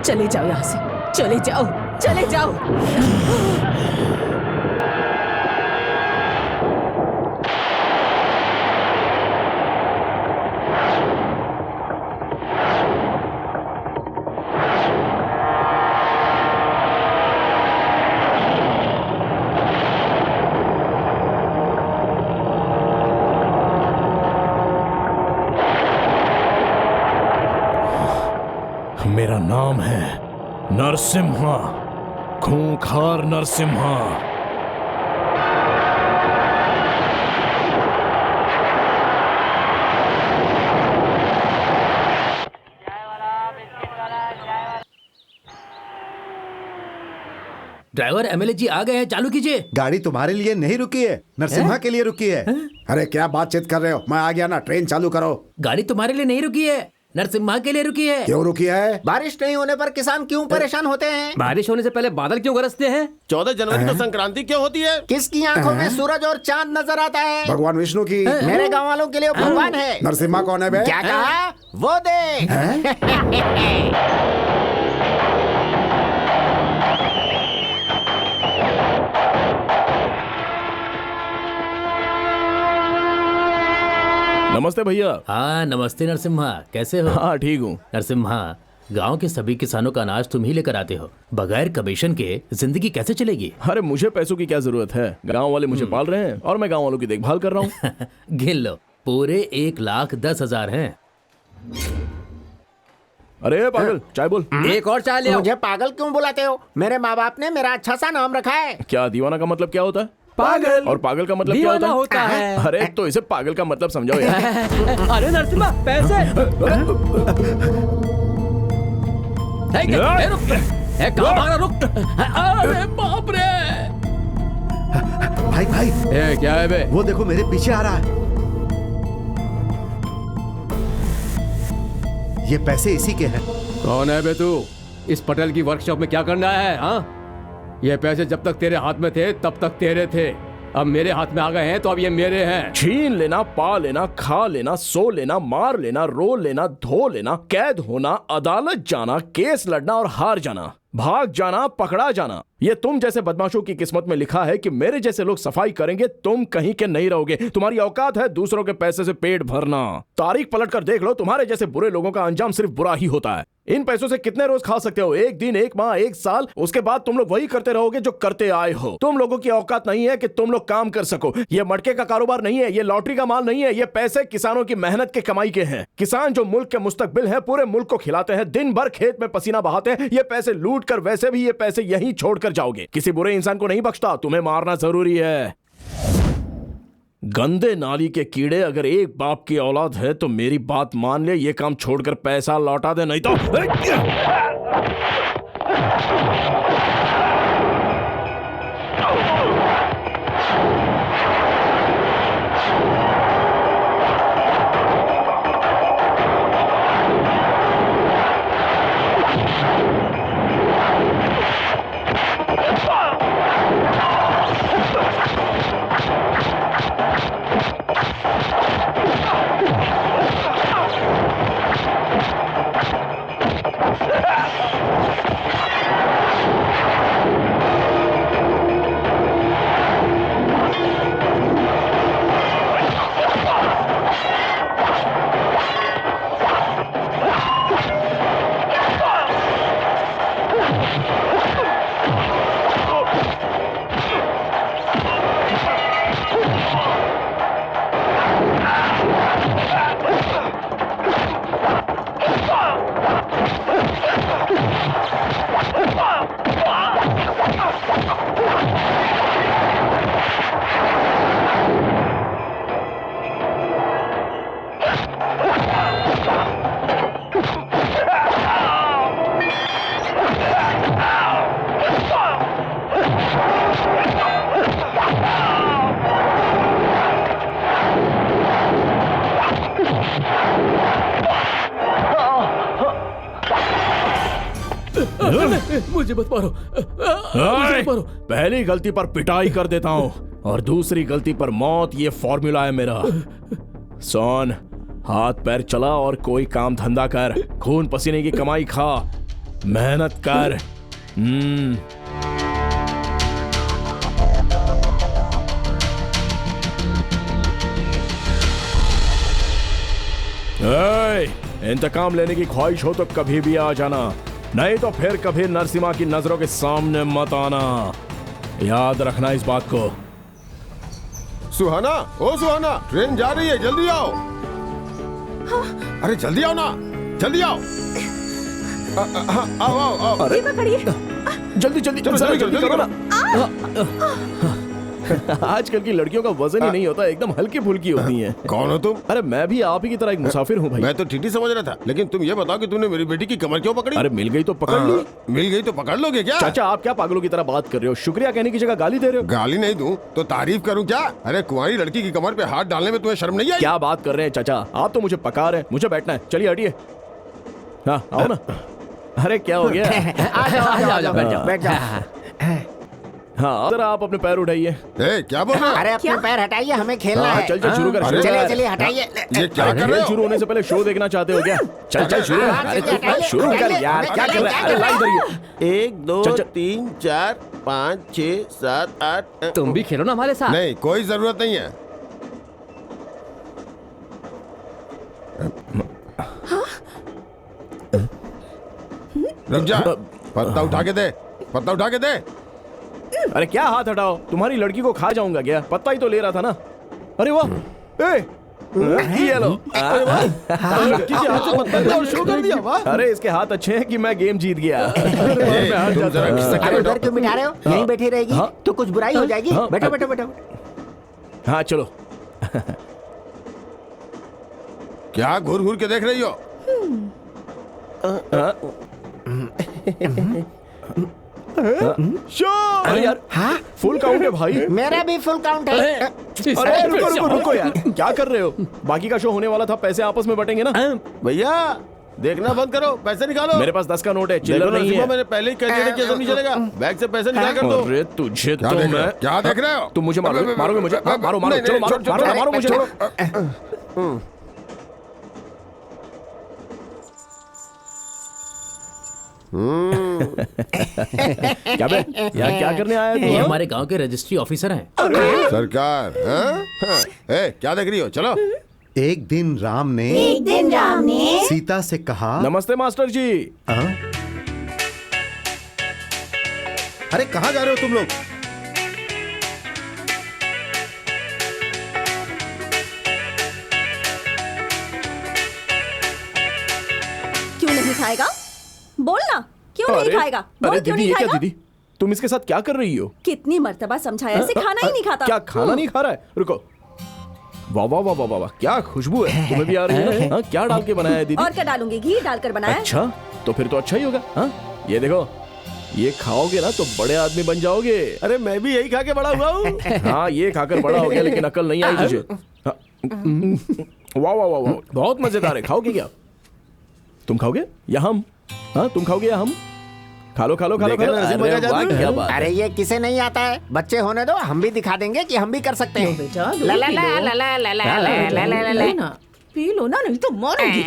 चले जाओ यहाँ से, चले जाओ, चले जाओ। मेरा नाम है नरसिम्हा, खूंखार नरसिम्हा। ड्राइवर, एमएलए जी आ गए हैं, चालू कीजिए। गाड़ी तुम्हारे लिए नहीं रुकी है, नरसिम्हा के लिए रुकी है। अरे क्या बातचीत कर रहे हो? मैं आ गया ना, ट्रेन चालू करो। गाड़ी तुम्हारे लिए नहीं रुकी है, नरसिम्हा के लिए रुकी है। क्यों रुकी है? बारिश नहीं होने पर किसान क्यों परेशान होते हैं? बारिश होने से पहले बादल क्यों गरजते हैं? 14 जनवरी को संक्रांति क्यों होती है? किसकी आंखों में सूरज और चांद नजर आता है? भगवान विष्णु की। मेरे गांव वालों के लिए भगवान है। नरसिम्हा कौन है बे? क्या कहा? वो देख। नमस्ते भैया। हाँ नमस्ते नरसिम्हा, कैसे हो? हाँ ठीक हूँ। नरसिम्हा, गांव के सभी किसानों का अनाज तुम ही लेकर आते हो। बगैर कमीशन के जिंदगी कैसे चलेगी? अरे मुझे पैसों की क्या जरूरत है, गांव वाले मुझे पाल रहे हैं और मैं गांव वालों की देखभाल कर रहा हूँ। गिन लो, पूरे 1,10,000 हैं। अरे पागल, चाय बोल। एक और चाय ले आओ। मुझे पागल क्यों बुलाते हो? मेरे माँ बाप ने मेरा अच्छा सा नाम रखा है। क्या दीवाना का मतलब क्या होता है? पागल। और पागल का मतलब क्या दीवाना होता है। अरे तो इसे पागल का मतलब समझाओ यार। अरे नरसिम्हा, पैसे। कहाँ भाग रहा, रुक। अरे बाप रे। भाई भाई, क्या है बे? वो देखो मेरे पीछे आ रहा है। ये पैसे इसी के हैं। कौन है बे तू? इस पटेल की वर्कशॉप में क्या करना है? हाँ, ये पैसे जब तक तेरे हाथ में थे तब तक तेरे थे, अब मेरे हाथ में आ गए हैं तो अब ये मेरे हैं। छीन लेना, पा लेना, खा लेना, सो लेना, मार लेना, रो लेना, धो लेना, कैद होना, अदालत जाना, केस लड़ना और हार जाना, भाग जाना, पकड़ा जाना, ये तुम जैसे बदमाशों की किस्मत में लिखा है कि मेरे जैसे लोग सफाई करेंगे, तुम कहीं के नहीं रहोगे। तुम्हारी औकात है दूसरों के पैसे से पेट भरना। तारीख पलट कर देख लो, तुम्हारे जैसे बुरे लोगों का अंजाम सिर्फ बुरा ही होता है। इन पैसों से कितने रोज खा सकते हो? एक दिन, एक माह, एक साल, उसके बाद तुम लोग वही करते रहोगे जो करते आए हो। तुम लोगों की औकात नहीं है कि तुम लोग काम कर सको। ये मटके का कारोबार नहीं है, ये लॉटरी का माल नहीं है, ये पैसे किसानों की मेहनत के कमाई के हैं। किसान जो मुल्क के मुस्तकबिल है, पूरे मुल्क को खिलाते हैं, दिन भर खेत में पसीना बहाते हैं। ये पैसे लूट कर वैसे भी ये पैसे यहीं छोड़कर जाओगे। किसी बुरे इंसान को नहीं बख्शता, तुम्हें मारना जरूरी है। गंदे नाली के कीड़े, अगर एक बाप की औलाद है तो मेरी बात मान ले, ये काम छोड़कर पैसा लौटा दे, नहीं तो मुझे मत मारो, मुझे मत मारो। पहली गलती पर पिटाई कर देता हूं और दूसरी गलती पर मौत, ये फॉर्मूला है मेरा। सोन, हाथ पैर चला और कोई काम धंधा कर, खून पसीने की कमाई खा, मेहनत कर। इंतकाम लेने की ख्वाहिश हो तो कभी भी आ जाना, नहीं तो फिर कभी नरसिम्हा की नजरों के सामने मत आना। याद रखना इस बात को। सुहाना, ओ सुहाना, ट्रेन जा रही है, जल्दी आओ। हाँ? अरे जल्दी आओ ना, जल्दी आओ। आओ आओ आओ। अरे जल्दी जल्दी जल्दी करो ना। आजकल की लड़कियों का वजन ही नहीं होता, एकदम हल्की फुल्की होती हैं। कौन हो तुम? अरे मैं भी आप ही की तरह एक मुसाफिर हूँ भाई। मैं तो टीटी समझ रहा था, लेकिन तुम ये बताओ कि तूने मेरी बेटी की कमर क्यों पकड़ी? अरे मिल गई तो पकड़ ली। मिल गई तो पकड़ लोगे क्या? चाचा आप क्या पागलों की तरह बात कर रहे हो? शुक्रिया कहने की जगह गाली दे रहे हो। गाली नहीं दूं तो तारीफ करूं क्या? अरे कुंवारी लड़की की कमर पे हाथ डालने में तुम्हें शर्म नहीं आई? क्या बात कर रहे हैं चाचा, आप तो मुझे पका रहे हैं, मुझे बैठना है, चलिए हटिए। हाँ आओ ना। अरे क्या हो गया? बैठ जाओ। हाँ जरा आप अपने पैर उठाइए। क्या बोल रहे हो? अरे अपने पैर हटाइए, हमें खेलना है। चल शुरू कर। चलिए चलिए हटाइए। ये क्या कर रहे हो? शुरू होने से पहले शो देखना चाहते हो क्या? चल शुरू कर। शुरू कर यार, क्या कर रहा है? अरे लाइन धरिए। 1 2 3 4 5 6 7 8। तुम भी खेलो ना हमारे साथ। नहीं, कोई जरूरत नहीं है। रुक जा, पत्ता उठा के दे, पत्ता उठा के दे। अरे क्या हाथ हटाओ, तुम्हारी लड़की को खा जाऊंगा क्या? पत्ता ही तो ले रहा था ना। अरे वाह, ये लो। लड़की के हाथ से पत्ता लिया और शुरू कर दिया। वाह, अरे इसके हाथ अच्छे हैं कि मैं गेम जीत गया। अरे उधर क्यों बिठा रहे हो? यहीं बैठी रहेगी तो कुछ बुराई हो जाएगी। बैठो बैठो बैठो। हाँ चलो। क्या घूर घूर के देख रही हो? अरे यार, हाँ फुल काउंट है भाई। मेरा भी फुल काउंट है। अरे रुको रुको रुको यार, क्या कर रहे हो? बाकी का शो होने वाला था, पैसे आपस में बटेंगे ना। भैया देखना बंद करो, पैसे निकालो। मेरे पास 10 का नोट है, चिल्लर नहीं है। मैंने पहले ही कह दिया कि ऐसा नहीं चलेगा। बैग से पैसे निकाल कर दो। अरे तुझे तो मैं क्या देख रहे हो? तुम मुझे मारोगे मुझे? मारो मारो, चलो मारो मारो मुझे। क्या बे, यार क्या करने आया ये हमारे गांव के रजिस्ट्री ऑफिसर हैं। सरकार, क्या देख रही हो? चलो। एक दिन राम ने सीता से कहा, नमस्ते मास्टर जी। अरे कहाँ जा रहे हो तुम लोग? क्यों नहीं खाएगा? बोलना, क्यों नहीं खाएगा? बोल, क्यों नहीं खाएगा? दीदी तुम इसके साथ क्या कर रही हो? कितनी मर्तबा समझाया, इसे खाना ही नहीं खाता। क्या खाना नहीं खा रहा है? रुको, वाह वाह वाह वाह वाह, क्या खुशबू है। तुम्हें भी आ रही है ना? क्या डाल के बनाया है दीदी? और क्या डालूंगी? घी डालकर बनाया। अच्छा, तो फिर तो अच्छा ही होगा। हाँ ये देखो, ये खाओगे ना तो बड़े आदमी बन जाओगे। अरे मैं भी यही खा के बड़ा हुआ हूँ। हाँ ये खाकर बड़ा हो गया, लेकिन अकल नहीं आई तुझे। वाह वाह वाह वाह, बहुत मजेदार है। खाओगे क्या? तुम खाओगे या हम? हाँ तुम खाओगे या हम? खा लो खा लो खा लो। क्या बात। अरे ये किसे नहीं आता है? बच्चे होने दो, हम भी दिखा देंगे कि हम भी कर सकते हैं। बेटा ला ला ला ला ला ला ला ला ला ला ला। पी लो ना, नहीं तो मरोगी।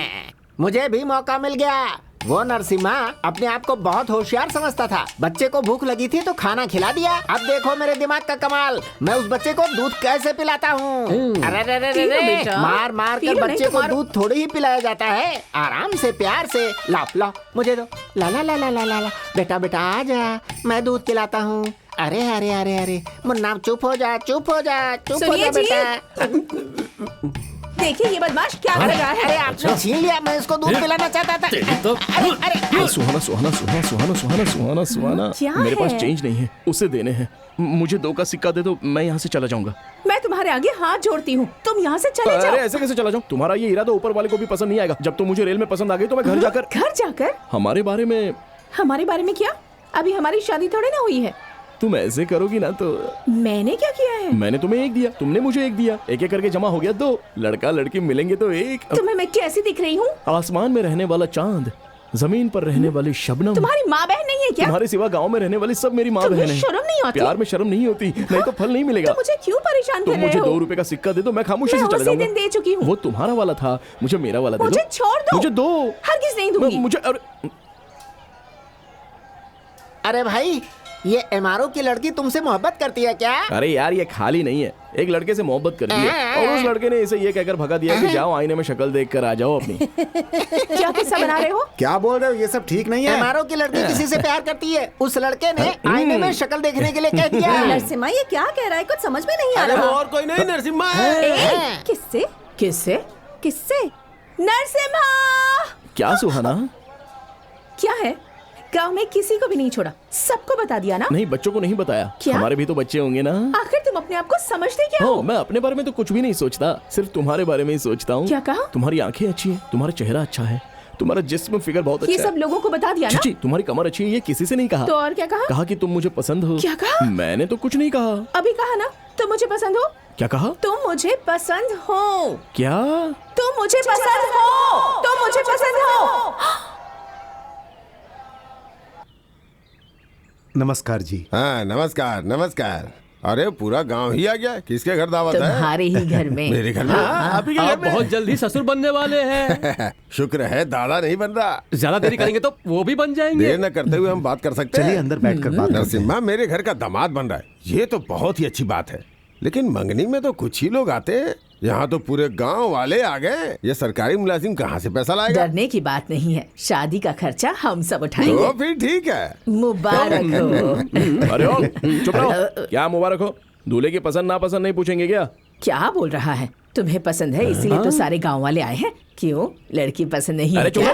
मुझे भी मौका मिल गया। वो नरसिम्हा अपने आप को बहुत होशियार समझता था। बच्चे को भूख लगी थी तो खाना खिला दिया। अब देखो मेरे दिमाग का कमाल, मैं उस बच्चे को दूध कैसे पिलाता हूँ। अरे रे रे रे, मार मार कर बच्चे को दूध थोड़ी ही पिलाया जाता है, आराम से प्यार से। ला ला मुझे दो, ला ला ला ला ला ला। बेटा बेटा आ जा, मैं दूध पिलाता हूँ। अरे अरे अरे अरे मुन्ना, चुप हो जा चुप हो जा चुप हो जा बेटा। देखिए ये बदमाश क्या कर रहा है। अरे आपने छीन लिया, मैं इसको दूध पिलाना चाहता था। अरे अरे सुहाना सुहाना सुहाना सुहाना सुहाना सुहाना सुहाना, मेरे पास चेंज नहीं है, उसे देने हैं। मुझे 2 का सिक्का दे दो, मैं यहाँ से चला जाऊंगा। मैं तुम्हारे आगे हाथ जोड़ती हूँ, तुम यहाँ से चले जाओ। अरे ऐसे कैसे चला जाऊँ? तुम्हारा ये इरादा ऊपर वाले को भी पसंद नहीं आएगा। जब तुम मुझे रेल में पसंद आ गई तो मैं घर जाकर हमारे बारे में क्या? अभी हमारी शादी थोड़ी ना हुई है। तुम ऐसे करोगी ना तो। मैंने क्या किया है? मैंने तुम्हें 1 दिया, तुमने मुझे 1 दिया, एक एक करके जमा हो गया 2। लड़का लड़की मिलेंगे तो 1। तुम्हें मैं कैसी दिख रही हूँ? आसमान में रहने वाला चांद, जमीन पर रहने वाली शबनम। तुम्हारी माँ बहन नहीं है क्या? तुम्हारे सिवा गांव में रहने वाली सब मेरी माँ बहन है। शर्म नहीं आती? प्यार में शर्म नहीं होती, नहीं तो फल नहीं मिलेगा। तो मुझे क्यों परेशान कर रहे हो? तुम मुझे 2 रुपए का सिक्का दे दो, मैं खामोशी से चला जाऊंगा। दिन दे चुकी हूँ। वो तुम्हारा वाला था, मुझे मेरा वाला दे दो। मुझे छोड़ दो। मुझे दो। हरगिज़ नहीं दूंगी। मुझे अरे भाई, ये एमआरओ की लड़की तुमसे मोहब्बत करती है क्या? अरे यार ये खाली नहीं है, एक लड़के से मोहब्बत कर दी है और उस लड़के ने इसे ये कहकर भगा दिया कि जाओ आईने में शक्ल देख कर आ जाओ अपनी। क्या किस्सा बना रहे हो? क्या बोल रहे हो? ये सब ठीक नहीं है। एमआरओ की लड़की किसी से प्यार करती है, उस लड़के ने आईने में शक्ल देखने के लिए कह दिया। नरसिम्हा ये क्या कह रहा है? कुछ समझ में नहीं आ रहा। और कोई नहीं, नरसिम्हा है। किससे किससे किससे? नरसिम्हा। क्या सुहाना? क्या है? गांव में किसी को भी नहीं छोड़ा, सबको बता दिया ना? नहीं, बच्चों को नहीं बताया। क्या? हमारे भी तो बच्चे होंगे ना। आखिर तुम अपने आप को समझते क्या हो? मैं अपने बारे में तो कुछ भी नहीं सोचता, सिर्फ तुम्हारे बारे में ही सोचता हूँ। क्या कहा? तुम्हारी आंखें अच्छी हैं, तुम्हारा चेहरा अच्छा है, तुम्हारा जिस्म फिगर बहुत अच्छा है। ये सब लोगों को बता दिया ना? जी, तुम्हारी कमर अच्छी है, ये किसी से नहीं कहा। तो और क्या कहा? कहा कि तुम मुझे पसंद हो। क्या कहा? मैंने तो कुछ नहीं कहा। अभी कहा ना, तुम मुझे पसंद हो। क्या कहा? तुम मुझे पसंद हो। क्या? तुम मुझे पसंद हो। तुम मुझे पसंद हो। नमस्कार जी। हाँ नमस्कार नमस्कार। अरे पूरा गांव ही आ गया। किसके घर दावत है? तुम्हारे ही घर में। मेरे घर में? आप बहुत जल्दी ससुर बनने वाले हैं। शुक्र है दादा नहीं बन रहा। ज्यादा देरी करेंगे तो वो भी बन जाएंगे। देर न करते हुए हम बात कर सकते हैं। चलिए अंदर बैठकर बात। नरसिम्हा मेरे घर का दामाद बन रहा है, ये तो बहुत ही अच्छी बात है। लेकिन मंगनी में तो कुछ ही लोग आते हैं, यहाँ तो पूरे गांव वाले आ गए। ये सरकारी मुलाजिम कहाँ से पैसा लाएगा? डरने की बात नहीं है, शादी का खर्चा हम सब उठाएंगे। तो फिर ठीक है। मुबारक हो। अरे ओ, चुप रहो। क्या मुबारक हो? दूल्हे की पसंद नापसंद नहीं पूछेंगे क्या? क्या बोल रहा है? तुम्हें पसंद है इसलिए तो सारे गांव वाले आए हैं। क्यों, लड़की पसंद नहीं है? अरे चुप,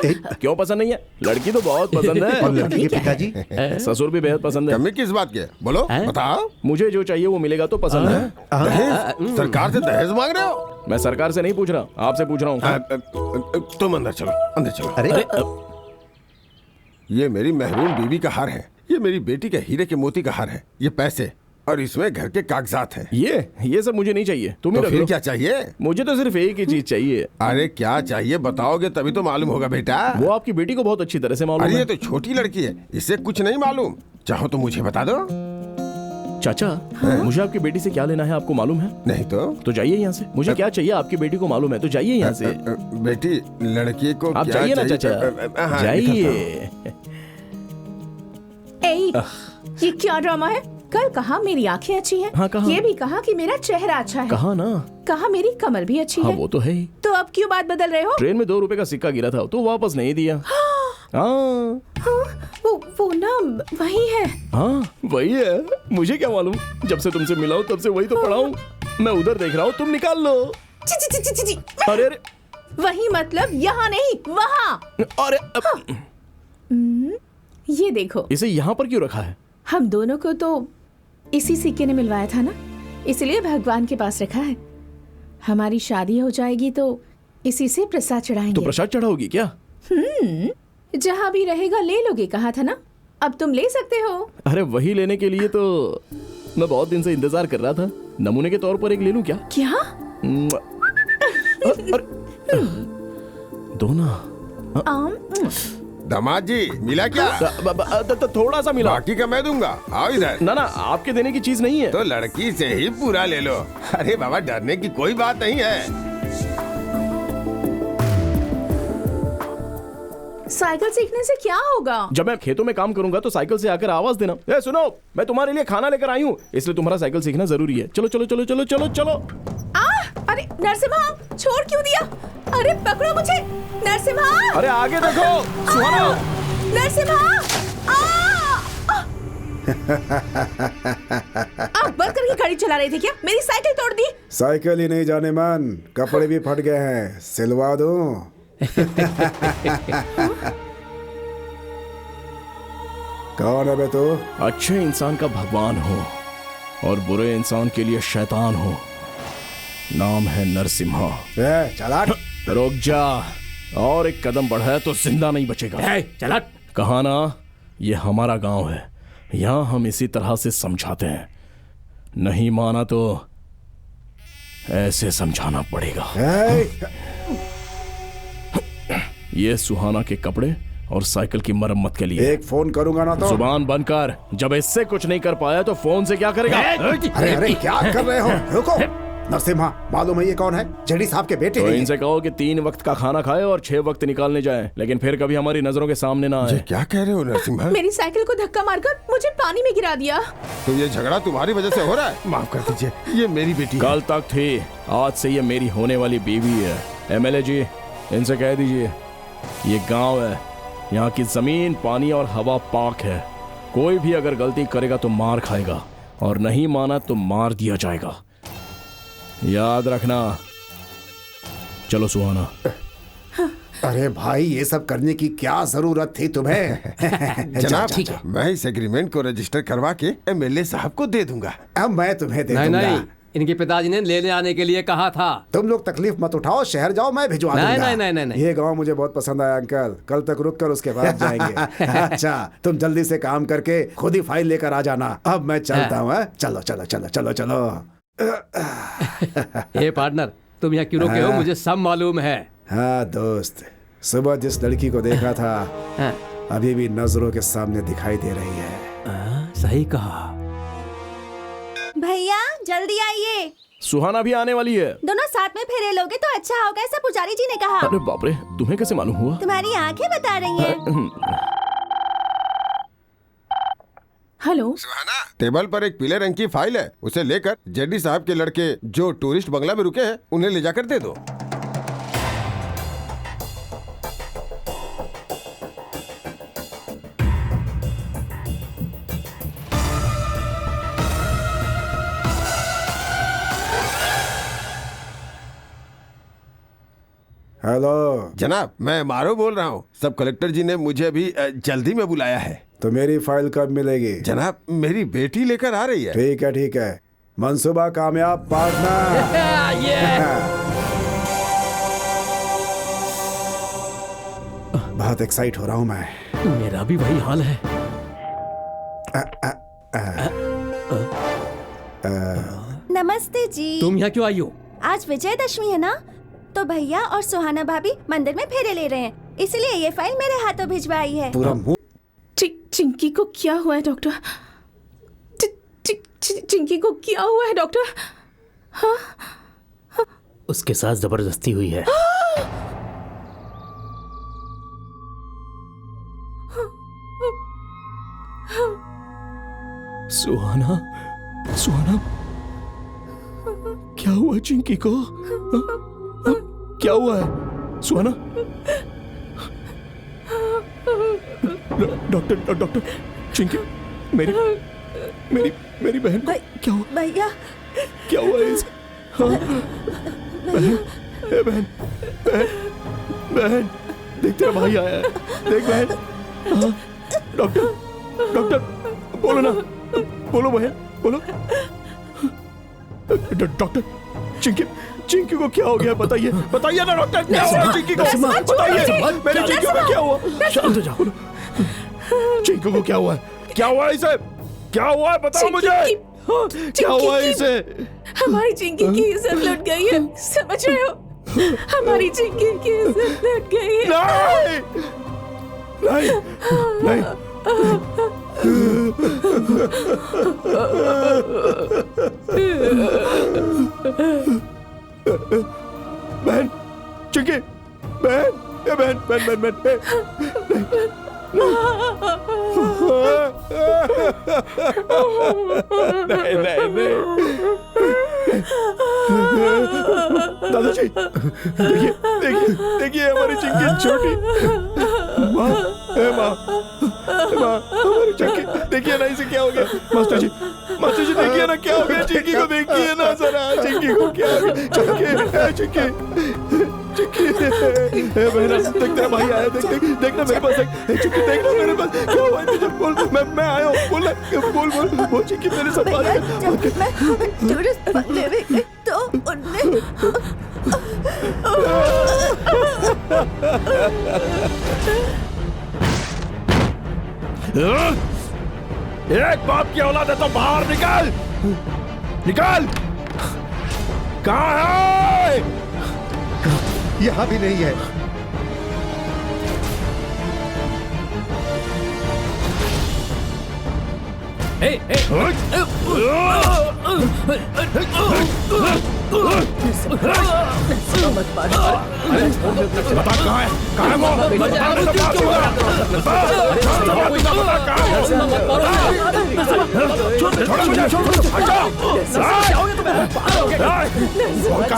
क्यों पसंद नहीं है? लड़की तो बहुत पसंद है। और लड़की के पिताजी? ससुर भी बेहद पसंद है। कमी किस बात की है? बोलो, बताओ। मुझे जो चाहिए वो मिलेगा तो पसंद है। दहेज? सरकार से दहेज मांग रहे हो? मैं सरकार से नहीं पूछ रहा, आपसे पूछ रहा हूँ। तुम अंदर चलो, अंदर चलो। अरे ये मेरी महरूम बीवी का हार है, ये मेरी बेटी के हीरे के मोती का हार है, ये पैसे और इसमें घर के कागजात हैं। ये सब मुझे नहीं चाहिए, तुम्हें तो फिर क्या चाहिए? मुझे तो सिर्फ एक ही चीज चाहिए। अरे क्या चाहिए बताओगे तभी तो मालूम होगा बेटा। वो आपकी बेटी को बहुत अच्छी तरह से मालूम अरे है। ये तो छोटी लड़की है, इसे कुछ नहीं मालूम। चाहो तो मुझे बता दो। चाचा, मुझे आपकी बेटी से क्या लेना है आपको मालूम है? नहीं तो जाइए यहाँ से। मुझे क्या चाहिए आपकी बेटी को मालूम है, तो जाइए यहाँ से। बेटी लड़की को आप क्या जाइए ना चाहिए? चाचा, हाँ, जाइए। ये क्या ड्रामा है? कल कहा मेरी आंखें अच्छी हैं, हाँ, कहा। ये भी कहा कि मेरा चेहरा अच्छा है, कहा ना, कहा मेरी कमर भी अच्छी हाँ है। वो तो है ही। तो अब क्यों बात बदल रहे हो? ट्रेन में 2 रुपए का सिक्का गिरा था तो वापस नहीं दिया। हाँ वो ना वही है। हाँ वही है, मुझे क्या मालूम। जब से तुमसे मिला हूँ तब से वही तो पढ़ा हूँ। मैं उधर देख रहा हूँ, तुम निकाल लो। अरे अरे, वही मतलब यहाँ नहीं वहाँ। अरे ये देखो, इसे यहाँ पर क्यों रखा है? हम दोनों को तो इसी सिक्के ने मिलवाया था ना, इसलिए भगवान के पास रखा है। हमारी शादी हो जाएगी तो इसी से प्रसाद चढ़ाएंगे। तो प्रसाद चढ़ाओगी क्या? जहाँ भी रहेगा ले लोगे, कहा था ना। अब तुम ले सकते हो। अरे वही लेने के लिए तो मैं बहुत दिन से इंतजार कर रहा था। नमूने के तौर पर एक ले लूं क्या? क्या? दो ना। दामाद जी मिला क्या? थोड़ा सा मिला। बाकी का मैं दूंगा। आओ इधर। ना ना, आपके देने की चीज नहीं है। तो लड़की से ही पूरा ले लो। अरे बाबा, डरने की कोई बात नहीं है। साइकिल सीखने से क्या होगा? जब मैं खेतों में काम करूंगा तो साइकिल से आकर आवाज देना। ए सुनो, मैं तुम्हारे लिए खाना लेकर आई हूँ, इसलिए तुम्हारा साइकिल सीखना जरूरी है। चलो चलो चलो चलो चलो चलो। अरे नरसिम्हा, छोड़ क्यों दिया? अरे पकड़ो मुझे नरसिम्हा। अरे आगे देखो सुहाना। नरसिम्हा, आप बंद करके गाड़ी चला रहे थे क्या? मेरी साइकिल तोड़ दी। साइकिल ही नहीं जाने मन, कपड़े भी फट गए हैं, सिलवा दूं? कौन है बे तू? अच्छे इंसान का भगवान हो और बुरे इंसान के लिए शैतान हो। नाम है नरसिम्हा। चला रुक जा, और एक कदम बढ़ाया तो जिंदा नहीं बचेगा। चला। कहा ना, ये हमारा गांव है, यहाँ हम इसी तरह से समझाते हैं। नहीं माना तो ऐसे समझाना पड़ेगा। ये सुहाना के कपड़े और साइकिल की मरम्मत के लिए। एक फोन करूंगा ना तो। जुबान बंद कर। जब इससे कुछ नहीं कर पाया तो फोन से क्या करेगा? अरे अरे क्या कर रहे हो? रुको नरसिम्हा, मालूम है ये कौन है? जेडी साहब के बेटे। तो इनसे कहो कि 3 वक्त का खाना खाए और 6 वक्त निकालने जाए, लेकिन फिर कभी हमारी नजरों के सामने ना आए। क्या कह रहे हो नरसिम्हा? मेरी साइकिल को धक्का मारकर मुझे पानी में गिरा दिया। तो ये झगड़ा तुम्हारी वजह से हो रहा है? माफ कर दीजिए, ये मेरी बेटी कल तक थी, आज से ये मेरी होने वाली बीवी है। एमएलए जी, इनसे कह दीजिए ये गांव है, यहाँ की जमीन, पानी और हवा पाक है। कोई भी अगर गलती करेगा तो मार खाएगा, और नहीं माना तो मार दिया जाएगा। याद रखना। चलो सुहाना। अरे भाई, ये सब करने की क्या जरूरत थी तुम्हें? जनाब, मैं इस एग्रीमेंट को रजिस्टर करवा के एमएलए साहब को दे दूंगा। अब मैं तुम्हें दे दूंगा। नहीं, इनके पिताजी ने लेने आने के लिए कहा था। तुम लोग तकलीफ मत उठाओ, शहर जाओ, मैं भिजवा दूंगा। नहीं नहीं नहीं नहीं। ये गांव मुझे बहुत पसंद आया अंकल, कल तक रुक कर उसके बाद जाएंगे। अच्छा, तुम जल्दी से काम करके खुद ही फाइल लेकर आ जाना। अब मैं चलता हूँ। चलो चलो चलो चलो चलो। हे पार्टनर, तुम यहाँ क्यों रुके हो? मुझे सब मालूम है। हाँ दोस्त, सुबह जिस लड़की को देखा था अभी भी नजरों के सामने दिखाई दे रही है। सही कहा। भैया जल्दी आइए, सुहाना भी आने वाली है। दोनों साथ में फेरे लोगे तो अच्छा होगा, ऐसा पुजारी जी ने कहा। अरे बाप रे, तुम्हें कैसे मालूम हुआ? तुम्हारी आंखें बता रही हैं। हेलो टेबल पर एक पीले रंग की फाइल है, उसे लेकर जेडी साहब के लड़के जो टूरिस्ट बंगला में रुके हैं उन्हें ले जाकर दे दो। हेलो जनाब, मैं मारो बोल रहा हूँ। सब कलेक्टर जी ने मुझे अभी जल्दी में बुलाया है। तो मेरी फाइल कब मिलेगी? जनाब, मेरी बेटी लेकर आ रही है। ठीक है ठीक है, मंसूबा कामयाब पार्टनर। बहुत एक्साइट हो रहा हूँ मैं। मेरा भी वही हाल है। नमस्ते जी। तुम यहाँ क्यों आई हो? आज विजयदशमी है ना, तो भैया और सुहाना भाभी मंदिर में फेरे ले रहे हैं, इसलिए ये फाइल मेरे हाथों भिजवाई है। पूरा मुंह। चिंकी को क्या हुआ है डॉक्टर? चिंकी को क्या हुआ है डॉक्टर? हाँ? उसके साथ जबरदस्ती हुई है। सुहाना, सुहाना, क्या हुआ चिंकी को? क्या हुआ है सुहाना? डॉक्टर चिंकी, मेरी बहन को क्या हुआ? भैया क्या हुआ इस? हाँ? बहन देख, तेरा भाई आया है, देख बहन। हाँ? डॉक्टर बोलो ना, बोलो बहन, बोलो। डॉक्टर, चिंकी को क्या हो गया? बताइए ना डॉक्टर, क्या हुआ चिंकी को? बताइए मेरी चिंकी को क्या हुआ? शांत हो जाओ। चिंकी को क्या हुआ? क्या हुआ इसे? क्या हुआ बताओ मुझे। क्या हुआ इसे? हमारी चिंकी की इज्जत लुट गई है, समझ रहे हो? हमारी चिंकी की इज्जत लुट गई है। नहीं। बहन, चिंकी, बहन। नहीं। दादाजी, देखिए हमारी चिंकी छोटी। माँ, हमारी चिंकी देखिए ना, इसे क्या हो गया? मास्टर जी देखिए ना क्या हो गया चिंकी को, देखिए ना जरा चिंकी को क्या हो गया। चिंकी मेरा देख, तेरा भाई आया, देखना मेरे पास। चिंकी देखना मेरे पास, क्या हुआ तुझे? बोल, मैं आया हूँ, बोल चिंकी मेरे साथ बात कर। टूरिस्ट बंगले में गई तो उनने एक बाप की औलाद है तो बाहर निकल। कहाँ है? यहाँ भी नहीं है। बता कहाँ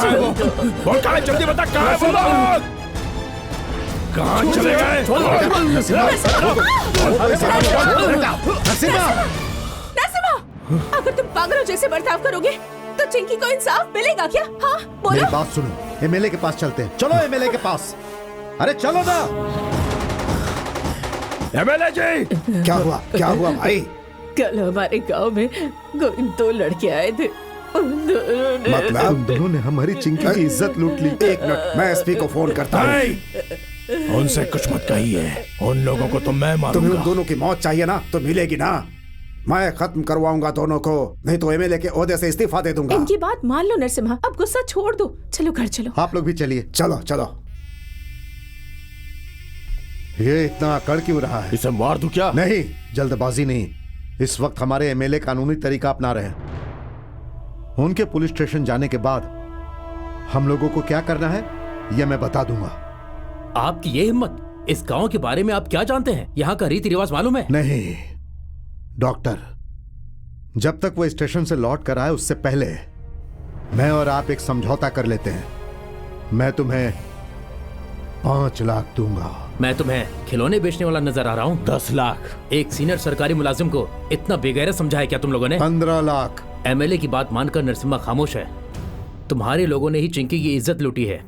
है वो? बोल कहाँ है? जल्दी बता कहाँ है वो लोग? कहाँ चले गए? अगर तुम पागलों जैसे बर्ताव करोगे तो चिंकी को इंसाफ मिलेगा क्या? हाँ बोलो। मेरी बात सुनो, एमएलए के पास चलते हैं। चलो एमएलए के पास। अरे चलो ना। एमएलए जी, क्या हुआ भाई? कल हमारे गांव में दो लड़के आए थे, मतलब तुम दोनों ने हमारी चिंकी की इज्जत लूट ली। एक मिनट, मैं एसपी को फोन करता हूँ। उनसे कुछ मत कहिए, उन लोगों को तो मैं मारूंगा। तुम्हें उन दोनों की मौत चाहिए ना, तो मिलेगी ना। मैं खत्म करवाऊंगा दोनों को, नहीं तो एमएलए के ओहदे से इस्तीफा दे दूंगा। इनकी बात मान लो नरसिम्हा, अब गुस्सा छोड़ दो। चलो घर चलो। आप लोग भी चलिए। चलो। ये इतना अकड़ क्यों रहा है? इसे मार दूं क्या? नहीं, जल्दबाजी नहीं। इस वक्त हमारे एमएलए कानूनी तरीका अपना रहे हैं। उनके पुलिस स्टेशन जाने के बाद हम लोगों को क्या करना है यह मैं बता दूंगा। आपकी ये हिम्मत? इस गांव के बारे में आप क्या जानते हैं? यहाँ का रीति रिवाज मालूम है? नहीं डॉक्टर, जब तक वो स्टेशन से लौट कर आए उससे पहले मैं और आप एक समझौता कर लेते हैं। मैं तुम्हें 5 लाख दूंगा। मैं तुम्हें खिलौने बेचने वाला नजर आ रहा हूँ? 10 लाख। एक सीनियर सरकारी मुलाजिम को इतना बेगैरत समझा है क्या तुम लोगों ने? 15 लाख। एमएलए की बात मानकर नरसिम्हा खामोश है। तुम्हारे लोगों ने ही चिंकी की इज्जत लूटी है।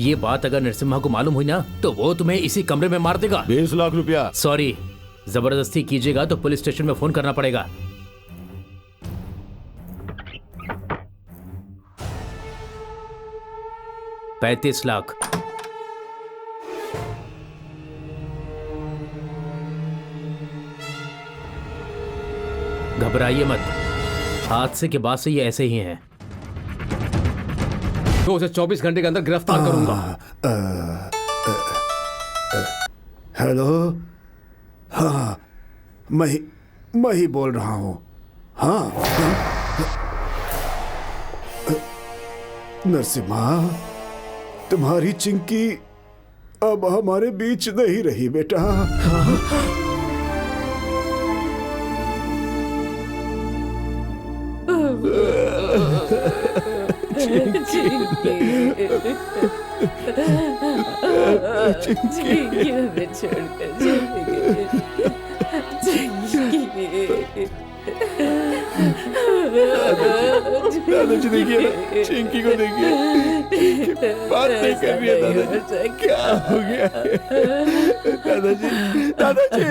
ये बात अगर नरसिम्हा को मालूम हुई ना तो वो तुम्हें इसी कमरे में मार देगा। 20 लाख रुपया। सॉरी, जबरदस्ती कीजिएगा तो पुलिस स्टेशन में फोन करना पड़ेगा। 35 लाख। घबराइए मत, हादसे के बाद से ये ऐसे ही हैं। 2 से 24 घंटे के अंदर गिरफ्तार करूंगा। हेलो, हाँ मैं ही बोल रहा हूँ। हाँ, नरसिम्हा, तुम्हारी चिंकी अब हमारे बीच नहीं रही बेटा। दादाजी देखिए ना, चिंकी को देखिए, बात नहीं कर रही है दादाजी। क्या हो गया? दादाजी, दादाजी,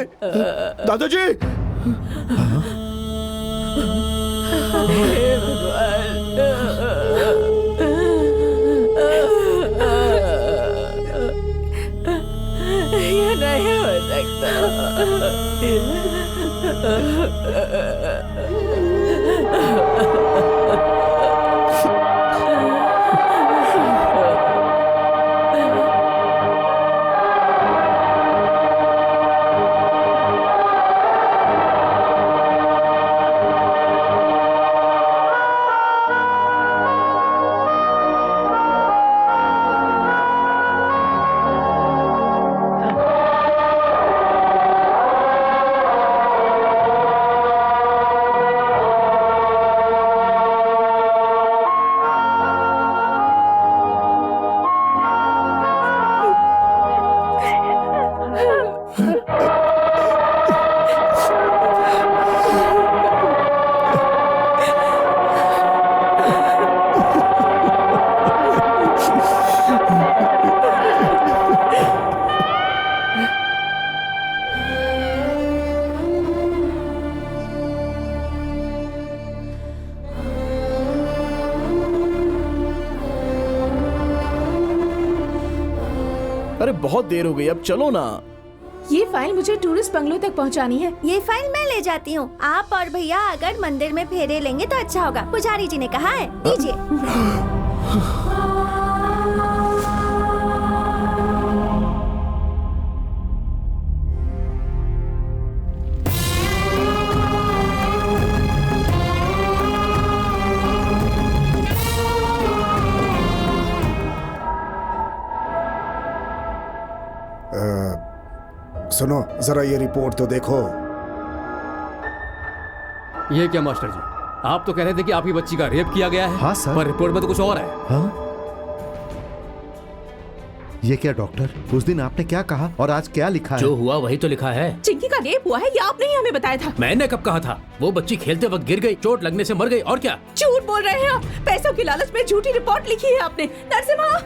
दादाजी। ये नहीं हो सकता। अरे बहुत देर हो गई, अब चलो ना। ये फाइल मुझे टूरिस्ट बंगलो तक पहुंचानी है। ये फाइल मैं ले जाती हूँ। आप और भैया अगर मंदिर में फेरे लेंगे तो अच्छा होगा। पुजारी जी ने कहा है, दीजिए। सुनो जरा ये रिपोर्ट तो देखो। ये क्या मास्टर जी, आप तो कह रहे थे कि आपकी बच्ची का रेप किया गया है। हाँ सर। पर रिपोर्ट में तो कुछ और है। हाँ? ये क्या डॉक्टर, उस दिन आपने क्या कहा और आज क्या लिखा है? जो हुआ वही तो लिखा है। चिंकी का रेप हुआ है, ये आपने ही हमें बताया था। मैंने कब कहा था? वो बच्ची खेलते वक्त गिर गई, चोट लगने से मर गई, और क्या? झूठ बोल रहे हैं आप। पैसों की लालच में झूठी रिपोर्ट लिखी है आपने। नरसिम्हा,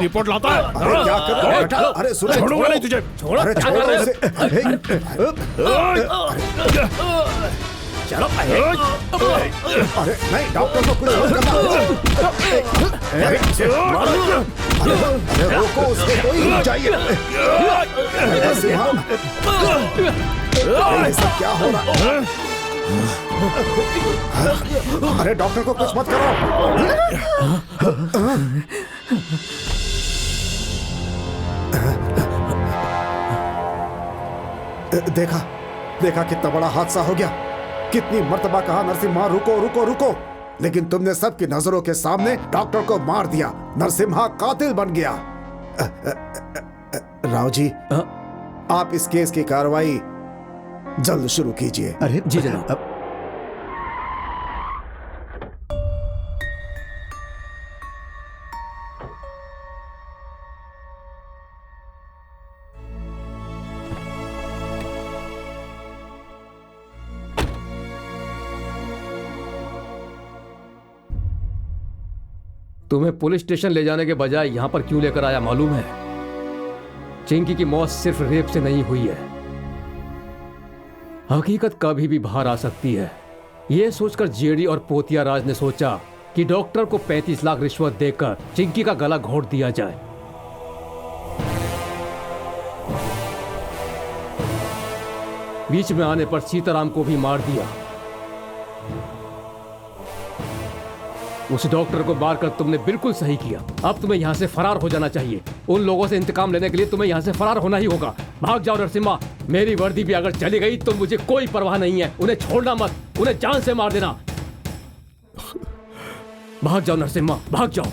रिपोर्ट लाता है। अरे छोड़ूंगा नहीं तुझे। चलो। अरे नहीं, डॉक्टर को कुछ मत करना। अरे रोको उसको, कोई चाहिए। ऐसा क्या हो रहा है? अरे डॉक्टर को कुछ मत करो। देखा देखा कितना बड़ा हादसा हो गया। कितनी मर्तबा कहा नरसिम्हा रुको रुको रुको, लेकिन तुमने सबकी नजरों के सामने डॉक्टर को मार दिया। नरसिम्हा कातिल बन गया। राव जी, आप इस केस की कार्रवाई जल्द शुरू कीजिए। अरे जी जनाब। तुम्हें पुलिस स्टेशन ले जाने के बजाय यहां पर क्यों लेकर आया मालूम है? चिंकी की मौत सिर्फ रेप से नहीं हुई है। हकीकत कभी भी बाहर आ सकती है। यह सोचकर जेडी और पोतिया राज ने सोचा कि डॉक्टर को 35 लाख रिश्वत देकर चिंकी का गला घोट दिया जाए। बीच में आने पर सीताराम को भी मार दिया। उस डॉक्टर को मारकर तुमने बिल्कुल सही किया। अब तुम्हें यहाँ से फरार हो जाना चाहिए। उन लोगों से इंतकाम लेने के लिए तुम्हें यहाँ से फरार होना ही होगा। भाग जाओ नरसिम्हा। मेरी वर्दी भी अगर चली गई तो मुझे कोई परवाह नहीं है। उन्हें छोड़ना मत, उन्हें जान से मार देना। भाग जाओ नरसिम्हा, भाग जाओ।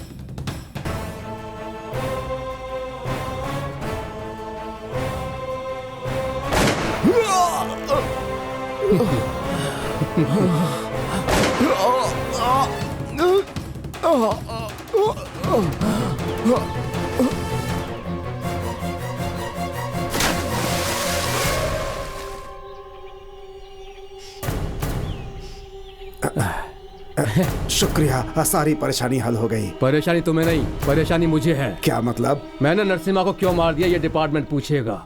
शुक्रिया, सारी परेशानी हल हो गई। परेशानी तुम्हें नहीं, परेशानी मुझे है। क्या मतलब? मैंने नरसिम्हा को क्यों मार दिया ये डिपार्टमेंट पूछेगा।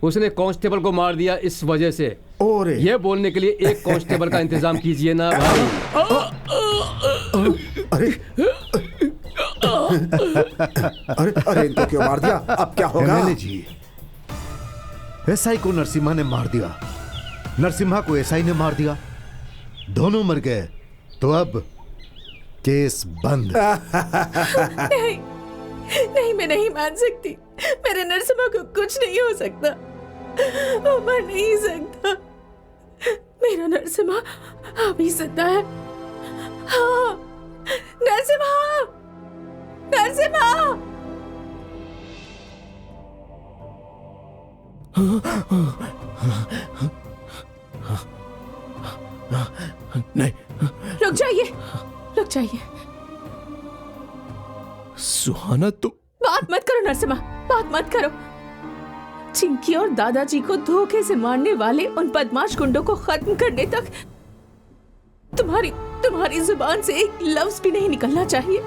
उसने कांस्टेबल को मार दिया इस वजह से। ये बोलने के लिए एक कांस्टेबल का इंतजाम कीजिए ना भाई। अरे अरे अरे, इनको क्यों मार दिया? अब क्या होगा? एमएलए जी, एसआई को नरसिम्हा ने मार दिया, नरसिम्हा को एसआई ने मार दिया, दोनों मर गए। तो अब केस बंद। नहीं नहीं, मैं नहीं मान सकती। मेरे नरसिम्हा को कुछ नहीं हो सकता, वो मर नहीं सकता। मेरा नरसिम्हा अभी जिंदा है। हाँ, नरसिम्हा, नरसिम्हा। नहीं, रुक जाइए, रुक जाइए। सुहाना, तुम बात मत करो नरसिम्हा, बात मत करो। चिंकी और दादाजी को धोखे से मारने वाले उन बदमाश गुंडों को खत्म करने तक तुम्हारी जुबान से एक लफ्ज भी नहीं निकलना चाहिए।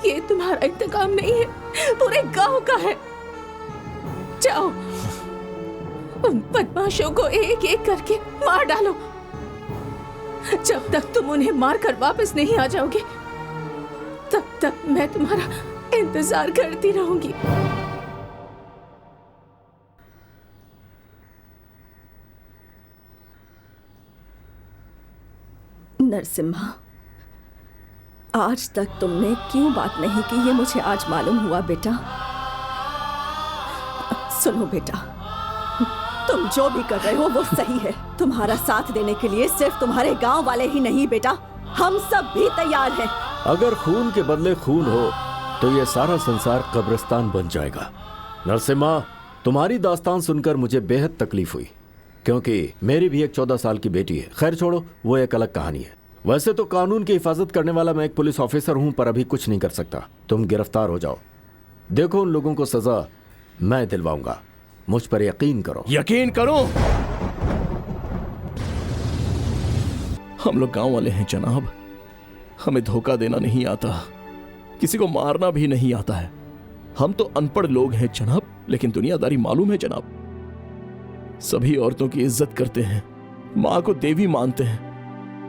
ये तुम्हारा इंतकाम नहीं है, पूरे गांव का है। जाओ, उन बदमाशों को एक एक करके मार डालो। जब तक तुम उन्हें मारकर वापस नहीं आ जाओगे, तब तक मैं तुम्हारा इंतजार करती रहूंगी। नरसिम्हा, आज तक तुमने क्यों बात नहीं की ये मुझे आज मालूम हुआ बेटा। सुनो बेटा, तुम जो भी कर रहे हो वो सही है। तुम्हारा साथ देने के लिए सिर्फ तुम्हारे गांव वाले ही नहीं बेटा, हम सब भी तैयार हैं। अगर खून के बदले खून हो तो ये सारा संसार कब्रिस्तान बन जाएगा। नरसिम्हा, तुम्हारी दास्तान सुनकर मुझे बेहद तकलीफ हुई, क्योंकि मेरी भी एक 14 साल की बेटी है। खैर छोड़ो, वो एक अलग कहानी है। वैसे तो कानून की हिफाजत करने वाला मैं एक पुलिस ऑफिसर हूं, पर अभी कुछ नहीं कर सकता। तुम गिरफ्तार हो जाओ। देखो, उन लोगों को सजा मैं दिलवाऊंगा, मुझ पर यकीन करो। यकीन करो। हम लोग गांव वाले हैं जनाब, हमें धोखा देना नहीं आता, किसी को मारना भी नहीं आता है। हम तो अनपढ़ लोग हैं जनाब, लेकिन दुनियादारी मालूम है जनाब। सभी औरतों की इज्जत करते हैं, माँ को देवी मानते हैं,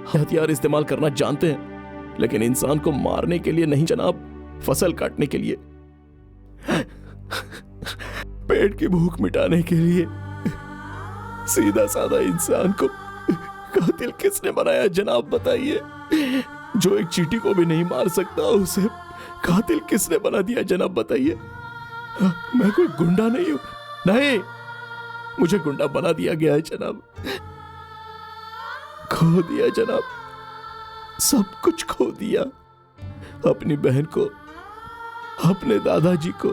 हथियार इस्तेमाल करना जानते हैं, लेकिन इंसान को मारने के लिए नहीं जनाब, फसल काटने के लिए, पेट की भूख मिटाने के लिए। सीधा साधा इंसान को कातिल किसने बनाया जनाब, बताइए। जो एक चींटी को भी नहीं मार सकता, उसे कातिल किसने बना दिया जनाब, बताइए। मैं कोई गुंडा नहीं हूं, नहीं, मुझे गुंडा बना दिया गया है जनाब। खो दिया जनाब, सब कुछ खो दिया। अपनी बहन को अपने दादाजी को,